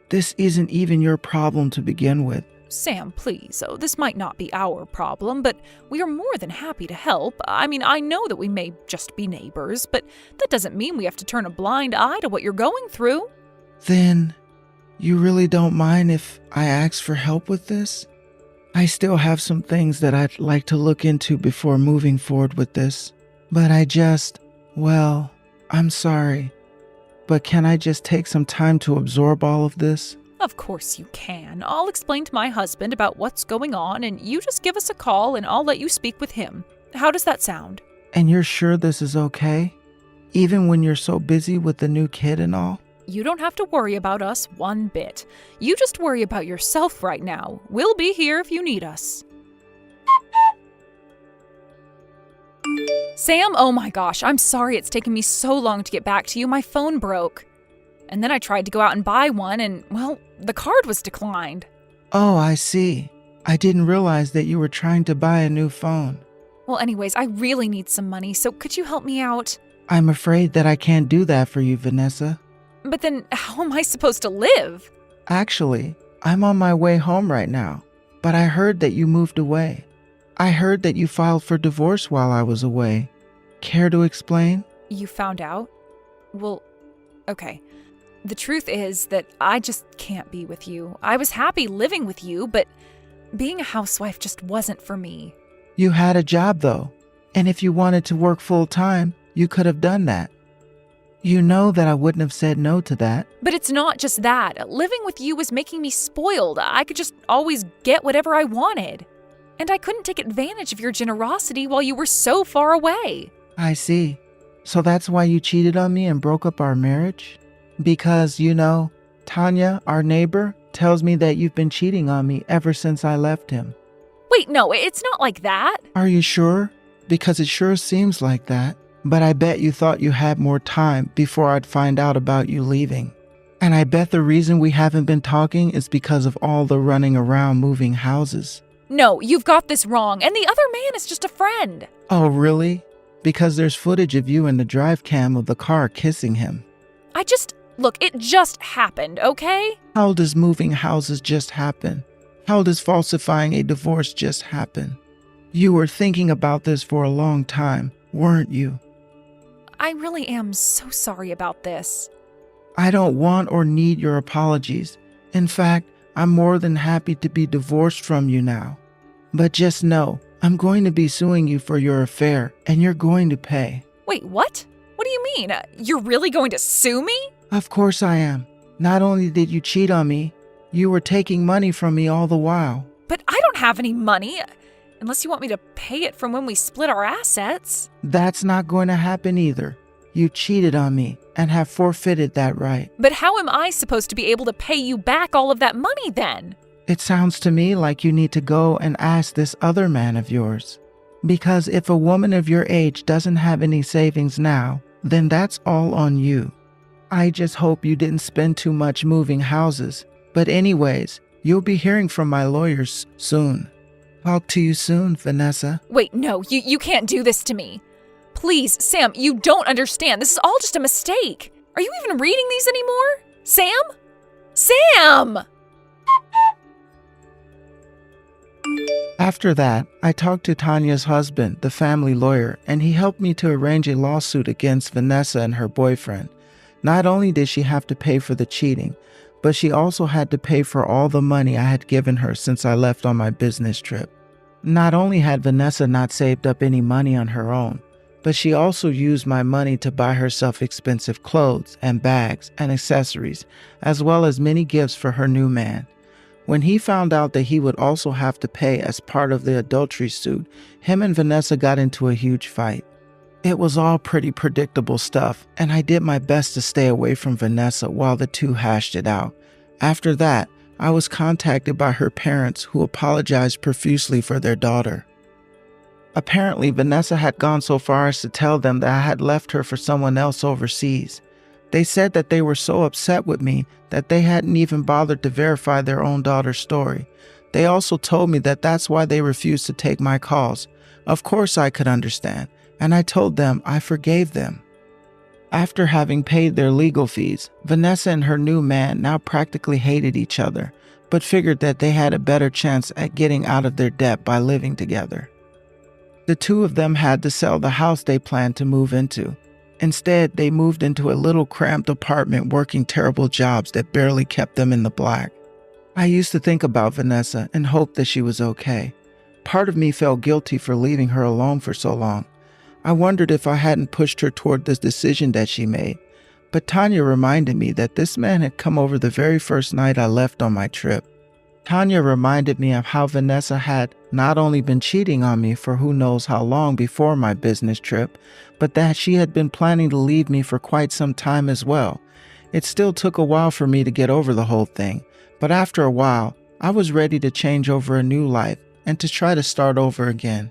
This isn't even your problem to begin with. Sam, please. Oh, this might not be our problem, but we are more than happy to help. I mean, I know that we may just be neighbors, but that doesn't mean we have to turn a blind eye to what you're going through. Then, you really don't mind if I ask for help with this? I still have some things that I'd like to look into before moving forward with this. But I'm sorry. But can I just take some time to absorb all of this? Of course you can. I'll explain to my husband about what's going on, and you just give us a call and I'll let you speak with him. How does that sound? And you're sure this is okay? Even when you're so busy with the new kid and all? You don't have to worry about us one bit. You just worry about yourself right now. We'll be here if you need us. Sam, oh my gosh, I'm sorry it's taken me so long to get back to you. My phone broke. And then I tried to go out and buy one and, well, the card was declined. Oh, I see. I didn't realize that you were trying to buy a new phone. Well, anyways, I really need some money, so could you help me out? I'm afraid that I can't do that for you, Vanessa. But then, how am I supposed to live? Actually, I'm on my way home right now, but I heard that you moved away. I heard that you filed for divorce while I was away. Care to explain? You found out? Well, okay. The truth is that I just can't be with you. I was happy living with you, but being a housewife just wasn't for me. You had a job, though, and if you wanted to work full-time, you could have done that. You know that I wouldn't have said no to that. But it's not just that. Living with you was making me spoiled. I could just always get whatever I wanted. And I couldn't take advantage of your generosity while you were so far away. I see. So that's why you cheated on me and broke up our marriage? Because, Tanya, our neighbor, tells me that you've been cheating on me ever since I left him. Wait, no, it's not like that. Are you sure? Because it sure seems like that. But I bet you thought you had more time before I'd find out about you leaving. And I bet the reason we haven't been talking is because of all the running around moving houses. No, you've got this wrong, and the other man is just a friend. Oh, really? Because there's footage of you in the drive cam of the car kissing him. Look, it just happened, okay? How does moving houses just happen? How does falsifying a divorce just happen? You were thinking about this for a long time, weren't you? I really am so sorry about this. I don't want or need your apologies. In fact, I'm more than happy to be divorced from you now. But just know, I'm going to be suing you for your affair, and you're going to pay. Wait, what? What do you mean? You're really going to sue me? Of course I am. Not only did you cheat on me, you were taking money from me all the while. But I don't have any money, unless you want me to pay it from when we split our assets. That's not going to happen either. You cheated on me and have forfeited that right. But how am I supposed to be able to pay you back all of that money then? It sounds to me like you need to go and ask this other man of yours. Because if a woman of your age doesn't have any savings now, then that's all on you. I just hope you didn't spend too much moving houses. But anyways, you'll be hearing from my lawyers soon. Talk to you soon, Vanessa. Wait, no, you can't do this to me. Please, Sam, you don't understand. This is all just a mistake. Are you even reading these anymore? Sam? Sam! After that, I talked to Tanya's husband, the family lawyer, and he helped me to arrange a lawsuit against Vanessa and her boyfriend. Not only did she have to pay for the cheating, but she also had to pay for all the money I had given her since I left on my business trip. Not only had Vanessa not saved up any money on her own, but she also used my money to buy herself expensive clothes and bags and accessories, as well as many gifts for her new man. When he found out that he would also have to pay as part of the adultery suit, him and Vanessa got into a huge fight. It was all pretty predictable stuff, and I did my best to stay away from Vanessa while the two hashed it out. After that, I was contacted by her parents, who apologized profusely for their daughter. Apparently, Vanessa had gone so far as to tell them that I had left her for someone else overseas. They said that they were so upset with me that they hadn't even bothered to verify their own daughter's story. They also told me that that's why they refused to take my calls. Of course I could understand, and I told them I forgave them. After having paid their legal fees, Vanessa and her new man now practically hated each other, but figured that they had a better chance at getting out of their debt by living together. The two of them had to sell the house they planned to move into. Instead, they moved into a little cramped apartment working terrible jobs that barely kept them in the black. I used to think about Vanessa and hope that she was okay. Part of me felt guilty for leaving her alone for so long. I wondered if I hadn't pushed her toward this decision that she made. But Tanya reminded me that this man had come over the very first night I left on my trip. Tanya reminded me of how Vanessa had not only been cheating on me for who knows how long before my business trip, but that she had been planning to leave me for quite some time as well. It still took a while for me to get over the whole thing, but after a while, I was ready to change over a new life and to try to start over again.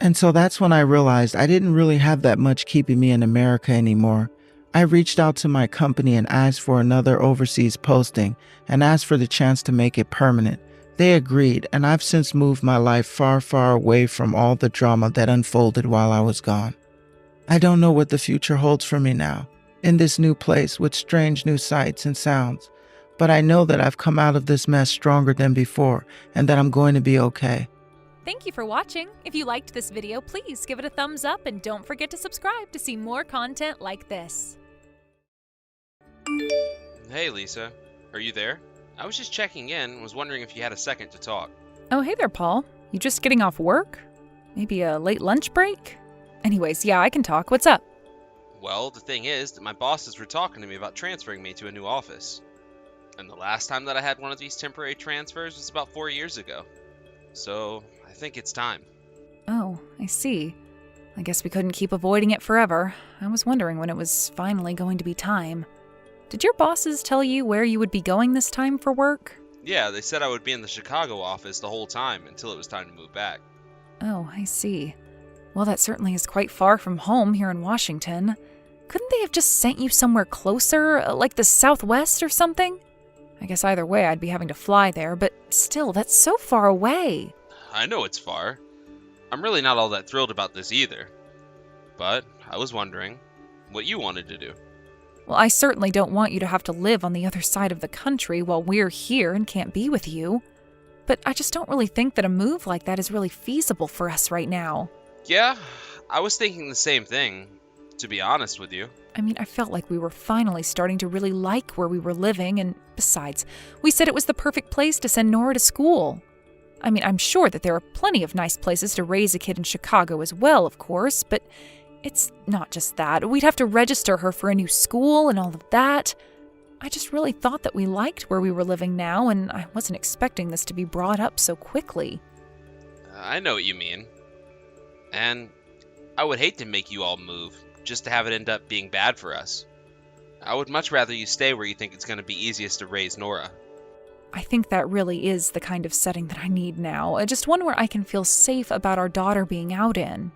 And so that's when I realized I didn't really have that much keeping me in America anymore. I reached out to my company and asked for another overseas posting and asked for the chance to make it permanent. They agreed, and I've since moved my life far, far away from all the drama that unfolded while I was gone. I don't know what the future holds for me now, in this new place with strange new sights and sounds, but I know that I've come out of this mess stronger than before and that I'm going to be okay. Thank you for watching. If you liked this video, please give it a thumbs up and don't forget to subscribe to see more content like this. Hey Lisa, are you there? I was just checking in and was wondering if you had a second to talk. Oh, hey there, Paul. You just getting off work? Maybe a late lunch break? Anyways, yeah, I can talk. What's up? Well, the thing is that my bosses were talking to me about transferring me to a new office. And the last time that I had one of these temporary transfers was about 4 years ago. So, I think it's time. Oh, I see. I guess we couldn't keep avoiding it forever. I was wondering when it was finally going to be time. Did your bosses tell you where you would be going this time for work? Yeah, they said I would be in the Chicago office the whole time until it was time to move back. Oh, I see. Well, that certainly is quite far from home here in Washington. Couldn't they have just sent you somewhere closer, like the Southwest or something? I guess either way I'd be having to fly there, but still, that's so far away. I know it's far. I'm really not all that thrilled about this either. But I was wondering what you wanted to do. Well, I certainly don't want you to have to live on the other side of the country while we're here and can't be with you. But I just don't really think that a move like that is really feasible for us right now. Yeah, I was thinking the same thing, to be honest with you. I mean, I felt like we were finally starting to really like where we were living, and besides, we said it was the perfect place to send Nora to school. I mean, I'm sure that there are plenty of nice places to raise a kid in Chicago as well, of course, but it's not just that. We'd have to register her for a new school and all of that. I just really thought that we liked where we were living now, and I wasn't expecting this to be brought up so quickly. I know what you mean. And I would hate to make you all move, just to have it end up being bad for us. I would much rather you stay where you think it's going to be easiest to raise Nora. I think that really is the kind of setting that I need now, just one where I can feel safe about our daughter being out in.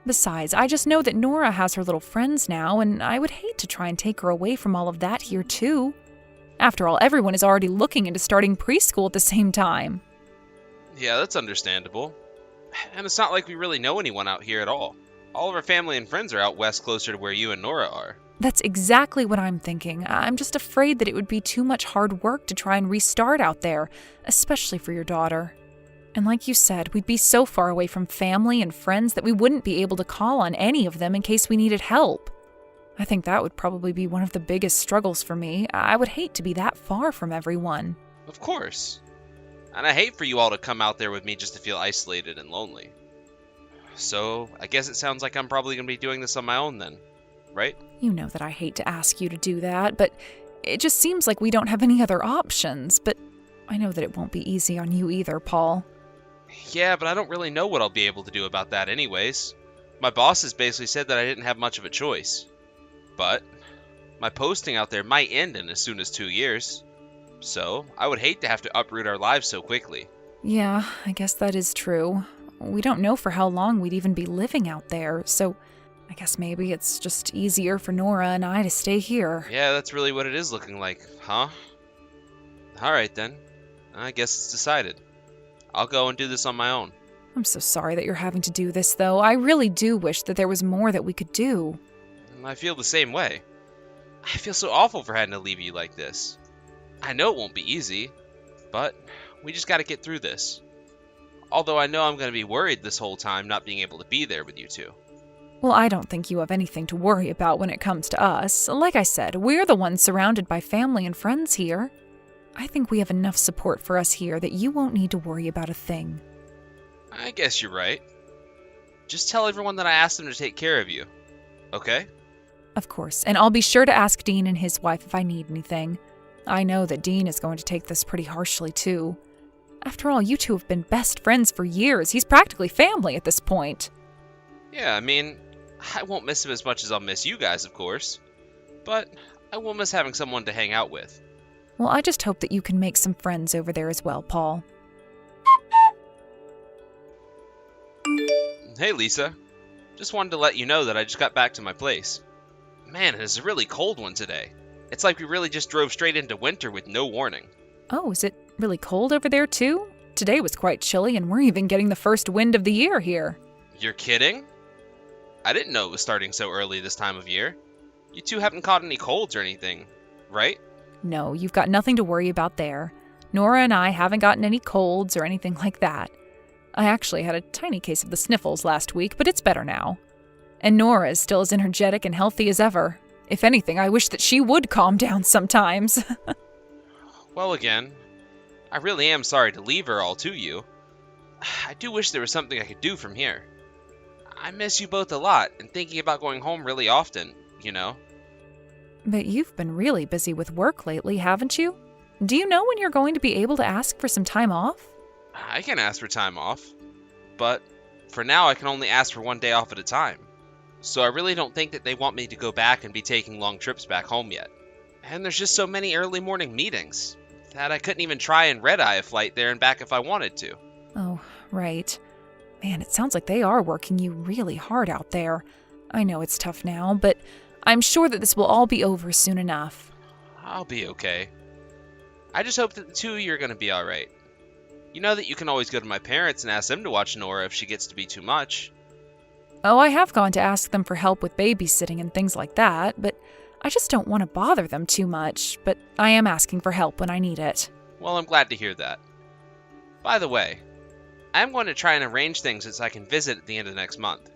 Besides, I just know that Nora has her little friends now, and I would hate to try and take her away from all of that here too. After all, everyone is already looking into starting preschool at the same time. Yeah, that's understandable. And it's not like we really know anyone out here at all. All of our family and friends are out west closer to where you and Nora are. That's exactly what I'm thinking. I'm just afraid that it would be too much hard work to try and restart out there, especially for your daughter. And like you said, we'd be so far away from family and friends that we wouldn't be able to call on any of them in case we needed help. I think that would probably be one of the biggest struggles for me. I would hate to be that far from everyone. Of course. And I hate for you all to come out there with me just to feel isolated and lonely. So, I guess it sounds like I'm probably going to be doing this on my own then, right? You know that I hate to ask you to do that, but it just seems like we don't have any other options. But I know that it won't be easy on you either, Paul. Yeah, but I don't really know what I'll be able to do about that anyways. My bosses basically said that I didn't have much of a choice. But my posting out there might end in as soon as 2 years. So, I would hate to have to uproot our lives so quickly. Yeah, I guess that is true. We don't know for how long we'd even be living out there, so I guess maybe it's just easier for Nora and I to stay here. Yeah, that's really what it is looking like, huh? Alright then. I guess it's decided. I'll go and do this on my own. I'm so sorry that you're having to do this, though. I really do wish that there was more that we could do. I feel the same way. I feel so awful for having to leave you like this. I know it won't be easy, but we just gotta get through this. Although I know I'm gonna be worried this whole time not being able to be there with you two. Well, I don't think you have anything to worry about when it comes to us. Like I said, we're the ones surrounded by family and friends here. I think we have enough support for us here that you won't need to worry about a thing. I guess you're right. Just tell everyone that I asked them to take care of you, okay? Of course, and I'll be sure to ask Dean and his wife if I need anything. I know that Dean is going to take this pretty harshly, too. After all, you two have been best friends for years. He's practically family at this point. Yeah, I mean, I won't miss him as much as I'll miss you guys, of course. But I will miss having someone to hang out with. Well, I just hope that you can make some friends over there as well, Paul. Hey, Lisa. Just wanted to let you know that I just got back to my place. Man, it is a really cold one today. It's like we really just drove straight into winter with no warning. Oh, is it really cold over there, too? Today was quite chilly, and we're even getting the first wind of the year here. You're kidding? I didn't know it was starting so early this time of year. You two haven't caught any colds or anything, right? No, you've got nothing to worry about there. Nora and I haven't gotten any colds or anything like that. I actually had a tiny case of the sniffles last week, but it's better now. And Nora is still as energetic and healthy as ever. If anything, I wish that she would calm down sometimes. Well, again, I really am sorry to leave her all to you. I do wish there was something I could do from here. I miss you both a lot, and thinking about going home really often, you know? But you've been really busy with work lately, haven't you? Do you know when you're going to be able to ask for some time off? I can ask for time off, but for now I can only ask for 1 day off at a time. So I really don't think that they want me to go back and be taking long trips back home yet. And there's just so many early morning meetings that I couldn't even try and red-eye a flight there and back if I wanted to. Oh, right. Man, it sounds like they are working you really hard out there. I know it's tough now, but I'm sure that this will all be over soon enough. I'll be okay. I just hope that the two of you are going to be alright. You know that you can always go to my parents and ask them to watch Nora if she gets to be too much. Oh, I have gone to ask them for help with babysitting and things like that, but I just don't want to bother them too much, but I am asking for help when I need it. Well, I'm glad to hear that. By the way, I'm going to try and arrange things so I can visit at the end of the next month.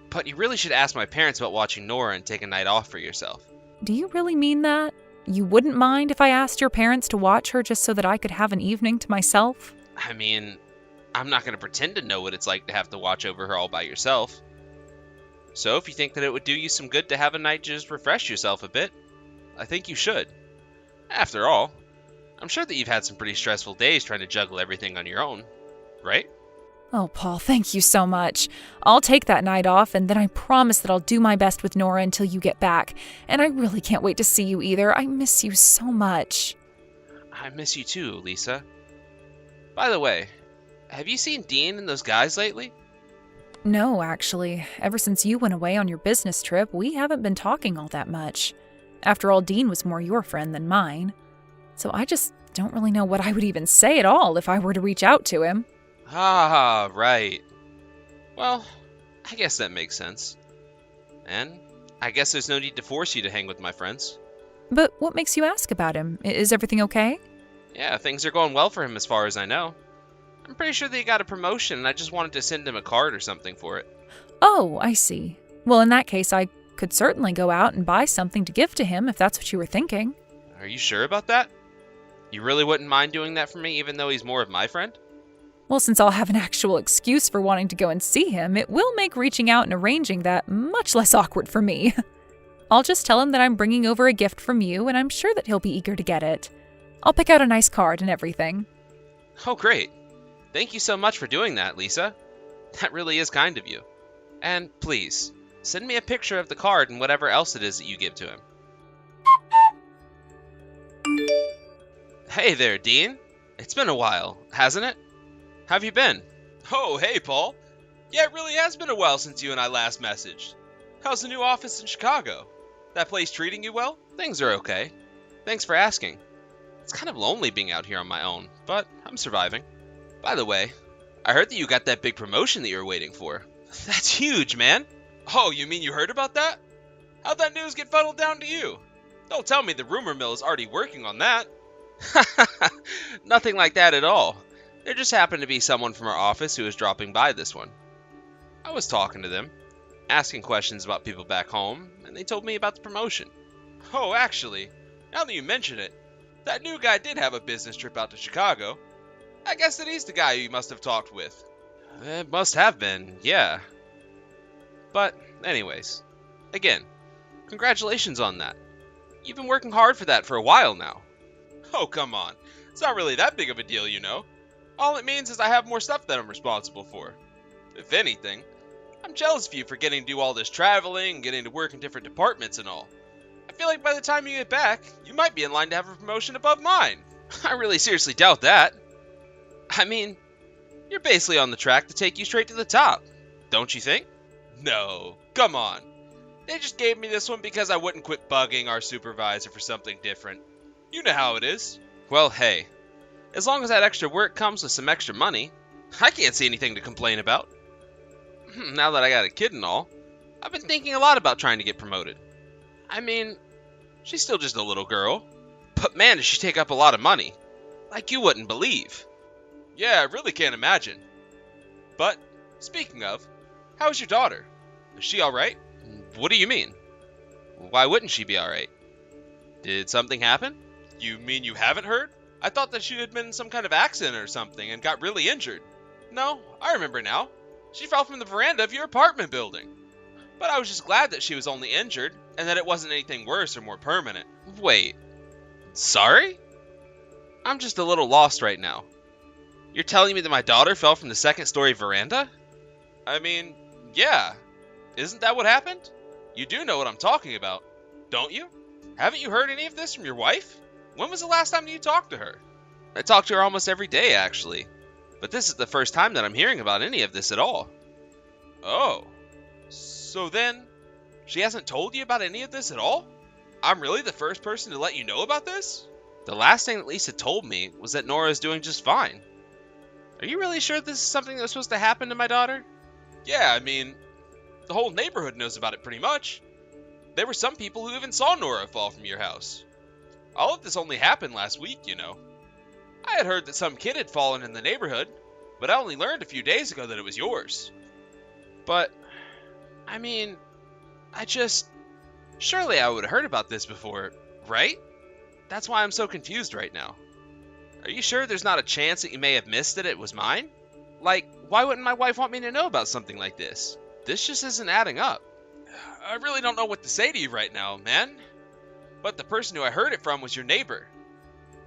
But you really should ask my parents about watching Nora and take a night off for yourself. Do you really mean that? You wouldn't mind if I asked your parents to watch her just so that I could have an evening to myself? I mean, I'm not going to pretend to know what it's like to have to watch over her all by yourself. So if you think that it would do you some good to have a night to just refresh yourself a bit, I think you should. After all, I'm sure that you've had some pretty stressful days trying to juggle everything on your own, right? Oh, Paul, thank you so much. I'll take that night off, and then I promise that I'll do my best with Nora until you get back. And I really can't wait to see you either. I miss you so much. I miss you too, Lisa. By the way, have you seen Dean and those guys lately? No, actually. Ever since you went away on your business trip, we haven't been talking all that much. After all, Dean was more your friend than mine. So I just don't really know what I would even say at all if I were to reach out to him. Ah, right. Well, I guess that makes sense. And I guess there's no need to force you to hang with my friends. But what makes you ask about him? Is everything okay? Yeah, things are going well for him as far as I know. I'm pretty sure that he got a promotion, and I just wanted to send him a card or something for it. Oh, I see. Well, in that case, I could certainly go out and buy something to give to him if that's what you were thinking. Are you sure about that? You really wouldn't mind doing that for me, even though he's more of my friend? Well, since I'll have an actual excuse for wanting to go and see him, it will make reaching out and arranging that much less awkward for me. I'll just tell him that I'm bringing over a gift from you, and I'm sure that he'll be eager to get it. I'll pick out a nice card and everything. Oh, great. Thank you so much for doing that, Lisa. That really is kind of you. And please, send me a picture of the card and whatever else it is that you give to him. Hey there, Dean. It's been a while, hasn't it? How have you been? Oh, hey, Paul. Yeah, it really has been a while since you and I last messaged. How's the new office in Chicago? That place treating you well? Things are okay. Thanks for asking. It's kind of lonely being out here on my own, but I'm surviving. By the way, I heard that you got that big promotion that you were waiting for. That's huge, man. Oh, you mean you heard about that? How'd that news get funneled down to you? Don't tell me the rumor mill is already working on that. Nothing like that at all. There just happened to be someone from our office who was dropping by this one. I was talking to them, asking questions about people back home, and they told me about the promotion. Oh, actually, now that you mention it, that new guy did have a business trip out to Chicago. I guess that he's the guy you must have talked with. It must have been, yeah. But, anyways, again, congratulations on that. You've been working hard for that for a while now. Oh, come on. It's not really that big of a deal, you know. All it means is I have more stuff that I'm responsible for. If anything, I'm jealous of you for getting to do all this traveling and getting to work in different departments and all. I feel like by the time you get back, you might be in line to have a promotion above mine. I really seriously doubt that. I mean, you're basically on the track to take you straight to the top, don't you think? No, come on. They just gave me this one because I wouldn't quit bugging our supervisor for something different. You know how it is. Well, hey, as long as that extra work comes with some extra money, I can't see anything to complain about. Now that I got a kid and all, I've been thinking a lot about trying to get promoted. I mean, she's still just a little girl, but man, does she take up a lot of money. Like you wouldn't believe. Yeah, I really can't imagine. But, speaking of, how's your daughter? Is she alright? What do you mean? Why wouldn't she be alright? Did something happen? You mean you haven't heard? I thought that she had been in some kind of accident or something and got really injured. No, I remember now. She fell from the veranda of your apartment building. But I was just glad that she was only injured and that it wasn't anything worse or more permanent. Wait, sorry? I'm just a little lost right now. You're telling me that my daughter fell from the second-story veranda? I mean, yeah. Isn't that what happened? You do know what I'm talking about, don't you? Haven't you heard any of this from your wife? When was the last time you talked to her? I talk to her almost every day, actually. But this is the first time that I'm hearing about any of this at all. Oh. So then, she hasn't told you about any of this at all? I'm really the first person to let you know about this? The last thing that Lisa told me was that Nora is doing just fine. Are you really sure this is something that was supposed to happen to my daughter? Yeah, I mean, the whole neighborhood knows about it pretty much. There were some people who even saw Nora fall from your house. All of this only happened last week, you know. I had heard that some kid had fallen in the neighborhood, but I only learned a few days ago that it was yours. But, I mean, surely I would have heard about this before, right? That's why I'm so confused right now. Are you sure there's not a chance that you may have missed that it was mine? Like, why wouldn't my wife want me to know about something like this? This just isn't adding up. I really don't know what to say to you right now, man. But the person who I heard it from was your neighbor.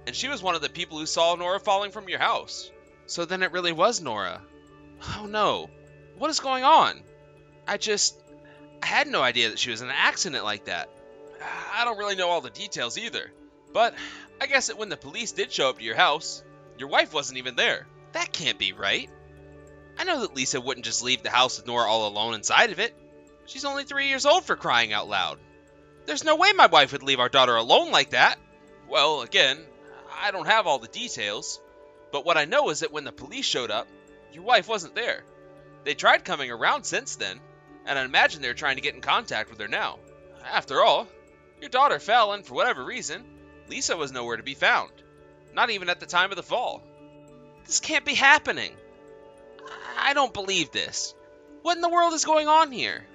And she was one of the people who saw Nora falling from your house. So then it really was Nora. Oh no. What is going on? I had no idea that she was in an accident like that. I don't really know all the details either. But I guess that when the police did show up to your house, your wife wasn't even there. That can't be right. I know that Lisa wouldn't just leave the house with Nora all alone inside of it. She's only 3 years old, for crying out loud. There's no way my wife would leave our daughter alone like that. Well, again, I don't have all the details, but what I know is that when the police showed up, your wife wasn't there. They tried coming around since then, and I imagine they're trying to get in contact with her now. After all, your daughter fell, and for whatever reason, Lisa was nowhere to be found. Not even at the time of the fall. This can't be happening. I don't believe this. What in the world is going on here?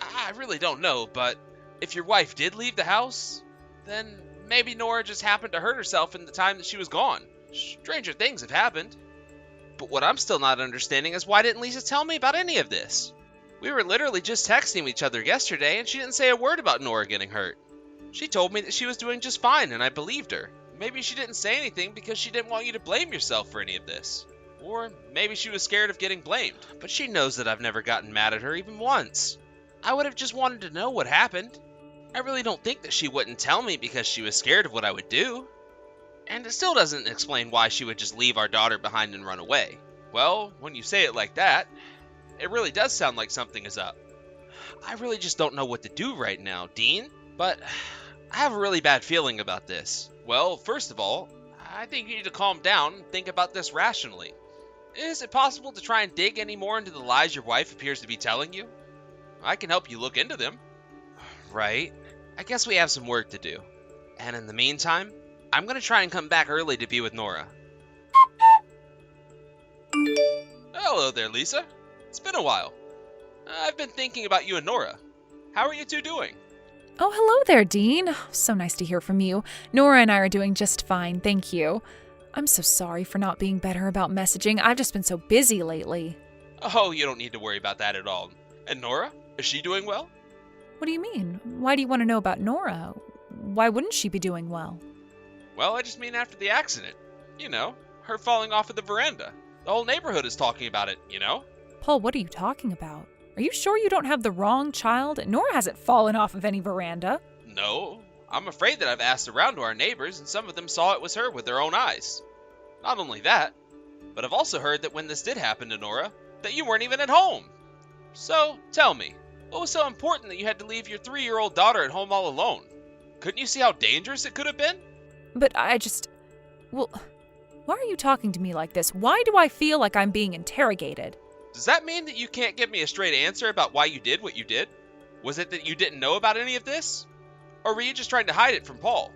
I really don't know, but if your wife did leave the house, then maybe Nora just happened to hurt herself in the time that she was gone. Stranger things have happened. But what I'm still not understanding is why didn't Lisa tell me about any of this? We were literally just texting each other yesterday, and she didn't say a word about Nora getting hurt. She told me that she was doing just fine, and I believed her. Maybe she didn't say anything because she didn't want you to blame yourself for any of this. Or maybe she was scared of getting blamed. But she knows that I've never gotten mad at her even once. I would have just wanted to know what happened. I really don't think that she wouldn't tell me because she was scared of what I would do. And it still doesn't explain why she would just leave our daughter behind and run away. Well, when you say it like that, it really does sound like something is up. I really just don't know what to do right now, Dean. But I have a really bad feeling about this. Well, first of all, I think you need to calm down and think about this rationally. Is it possible to try and dig any more into the lies your wife appears to be telling you? I can help you look into them. Right. I guess we have some work to do. And in the meantime, I'm going to try and come back early to be with Nora. Hello there, Lisa. It's been a while. I've been thinking about you and Nora. How are you two doing? Oh, hello there, Dean. So nice to hear from you. Nora and I are doing just fine, thank you. I'm so sorry for not being better about messaging. I've just been so busy lately. Oh, you don't need to worry about that at all. And Nora? Is she doing well? What do you mean? Why do you want to know about Nora? Why wouldn't she be doing well? Well, I just mean after the accident. You know, her falling off of the veranda. The whole neighborhood is talking about it, you know? Paul, what are you talking about? Are you sure you don't have the wrong child? Nora hasn't fallen off of any veranda. No, I'm afraid that I've asked around to our neighbors, and some of them saw it was her with their own eyes. Not only that, but I've also heard that when this did happen to Nora, that you weren't even at home. So, tell me, what was so important that you had to leave your 3-year-old daughter at home all alone? Couldn't you see how dangerous it could have been? But well, why are you talking to me like this? Why do I feel like I'm being interrogated? Does that mean that you can't give me a straight answer about why you did what you did? Was it that you didn't know about any of this? Or were you just trying to hide it from Paul?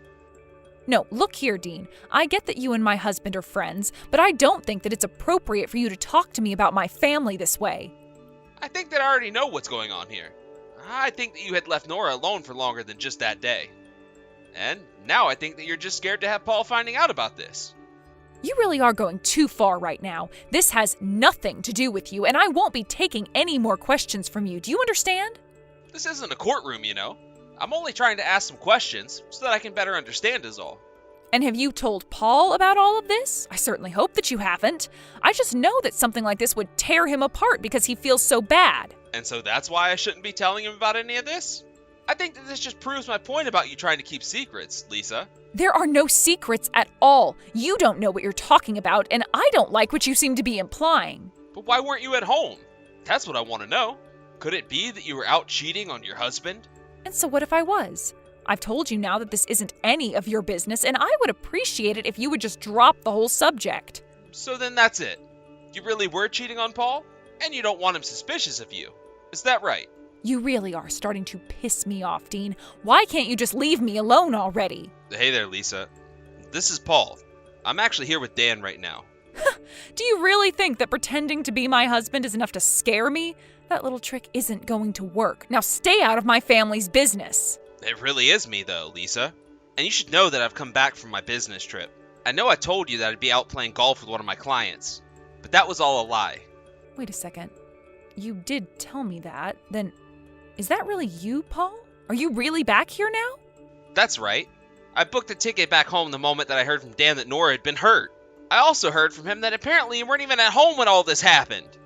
No, look here, Dean. I get that you and my husband are friends, but I don't think that it's appropriate for you to talk to me about my family this way. I think that I already know what's going on here. I think that you had left Nora alone for longer than just that day. And now I think that you're just scared to have Paul finding out about this. You really are going too far right now. This has nothing to do with you, and I won't be taking any more questions from you. Do you understand? This isn't a courtroom, you know. I'm only trying to ask some questions so that I can better understand is all. And have you told Paul about all of this? I certainly hope that you haven't. I just know that something like this would tear him apart because he feels so bad. And so that's why I shouldn't be telling him about any of this? I think that this just proves my point about you trying to keep secrets, Lisa. There are no secrets at all. You don't know what you're talking about, and I don't like what you seem to be implying. But why weren't you at home? That's what I want to know. Could it be that you were out cheating on your husband? And so what if I was? I've told you now that this isn't any of your business, and I would appreciate it if you would just drop the whole subject. So then that's it. You really were cheating on Paul? And you don't want him suspicious of you. Is that right? You really are starting to piss me off, Dean. Why can't you just leave me alone already? Hey there, Lisa. This is Paul. I'm actually here with Dan right now. Do you really think that pretending to be my husband is enough to scare me? That little trick isn't going to work. Now stay out of my family's business. It really is me, though, Lisa. And you should know that I've come back from my business trip. I know I told you that I'd be out playing golf with one of my clients, but that was all a lie. Wait a second. You did tell me that. Then, is that really you, Paul? Are you really back here now? That's right. I booked a ticket back home the moment that I heard from Dan that Nora had been hurt. I also heard from him that apparently you weren't even at home when all this happened.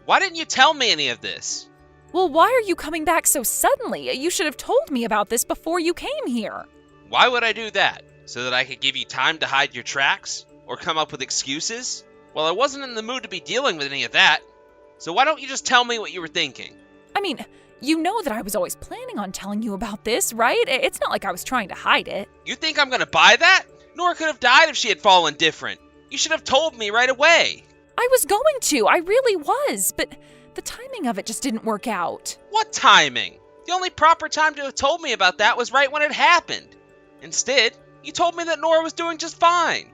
Why didn't you tell me any of this? Well, why are you coming back so suddenly? You should have told me about this before you came here. Why would I do that? So that I could give you time to hide your tracks? Or come up with excuses? Well, I wasn't in the mood to be dealing with any of that. So why don't you just tell me what you were thinking? I mean, you know that I was always planning on telling you about this, right? It's not like I was trying to hide it. You think I'm gonna buy that? Nora could have died if she had fallen different. You should have told me right away. I was going to, I really was, but the timing of it just didn't work out. What timing? The only proper time to have told me about that was right when it happened. Instead, you told me that Nora was doing just fine.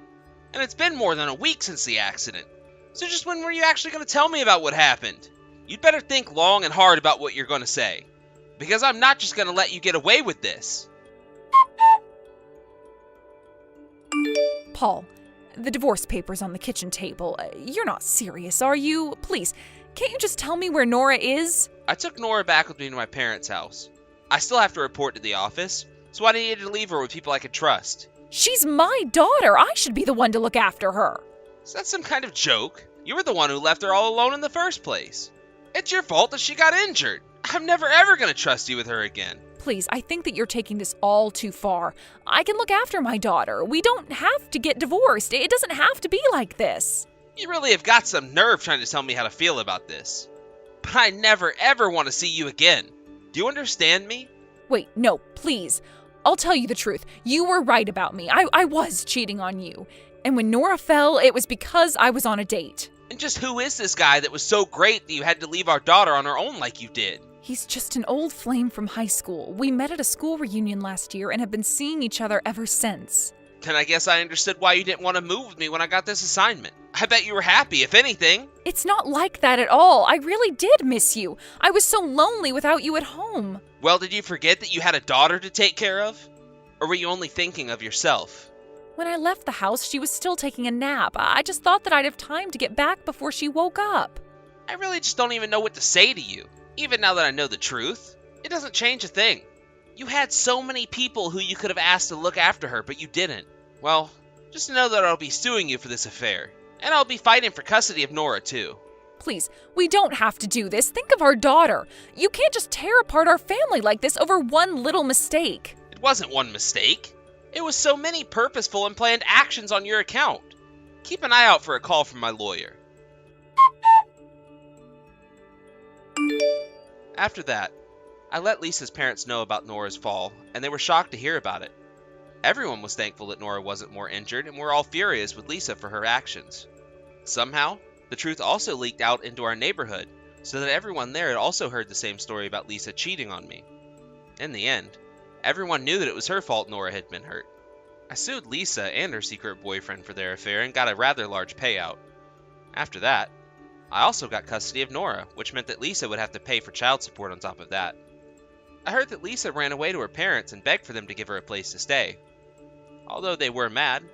And it's been more than a week since the accident. So just when were you actually going to tell me about what happened? You'd better think long and hard about what you're going to say. Because I'm not just going to let you get away with this. Paul, the divorce papers on the kitchen table. You're not serious, are you? Please, can't you just tell me where Nora is? I took Nora back with me to my parents' house. I still have to report to the office, so I needed to leave her with people I could trust. She's my daughter. I should be the one to look after her. Is that some kind of joke? You were the one who left her all alone in the first place. It's your fault that she got injured. I'm never ever going to trust you with her again. Please, I think that you're taking this all too far. I can look after my daughter. We don't have to get divorced. It doesn't have to be like this. You really have got some nerve trying to tell me how to feel about this. But I never ever want to see you again. Do you understand me? Wait, no, please. I'll tell you the truth. You were right about me. I was cheating on you. And when Nora fell, it was because I was on a date. And just who is this guy that was so great that you had to leave our daughter on her own like you did? He's just an old flame from high school. We met at a school reunion last year and have been seeing each other ever since. Then I guess I understood why you didn't want to move with me when I got this assignment. I bet you were happy, if anything. It's not like that at all. I really did miss you. I was so lonely without you at home. Well, did you forget that you had a daughter to take care of? Or were you only thinking of yourself? When I left the house, she was still taking a nap. I just thought that I'd have time to get back before she woke up. I really just don't even know what to say to you. Even now that I know the truth, it doesn't change a thing. You had so many people who you could have asked to look after her, but you didn't. Well, just know that I'll be suing you for this affair. And I'll be fighting for custody of Nora, too. Please, we don't have to do this. Think of our daughter. You can't just tear apart our family like this over one little mistake. It wasn't one mistake. It was so many purposeful and planned actions on your account. Keep an eye out for a call from my lawyer. After that, I let Lisa's parents know about Nora's fall, and they were shocked to hear about it. Everyone was thankful that Nora wasn't more injured, and were all furious with Lisa for her actions. Somehow, the truth also leaked out into our neighborhood, so that everyone there had also heard the same story about Lisa cheating on me. In the end, everyone knew that it was her fault Nora had been hurt. I sued Lisa and her secret boyfriend for their affair and got a rather large payout. After that, I also got custody of Nora, which meant that Lisa would have to pay for child support on top of that. I heard that Lisa ran away to her parents and begged for them to give her a place to stay. Although they were mad,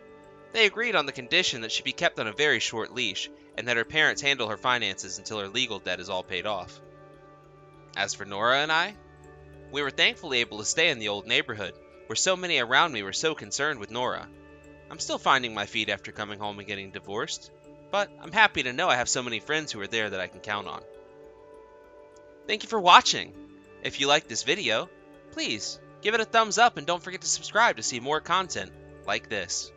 they agreed on the condition that she be kept on a very short leash and that her parents handle her finances until her legal debt is all paid off. As for Nora and I, we were thankfully able to stay in the old neighborhood, where so many around me were so concerned with Nora. I'm still finding my feet after coming home and getting divorced, but I'm happy to know I have so many friends who are there that I can count on. Thank you for watching. If you liked this video, please give it a thumbs up and don't forget to subscribe to see more content like this.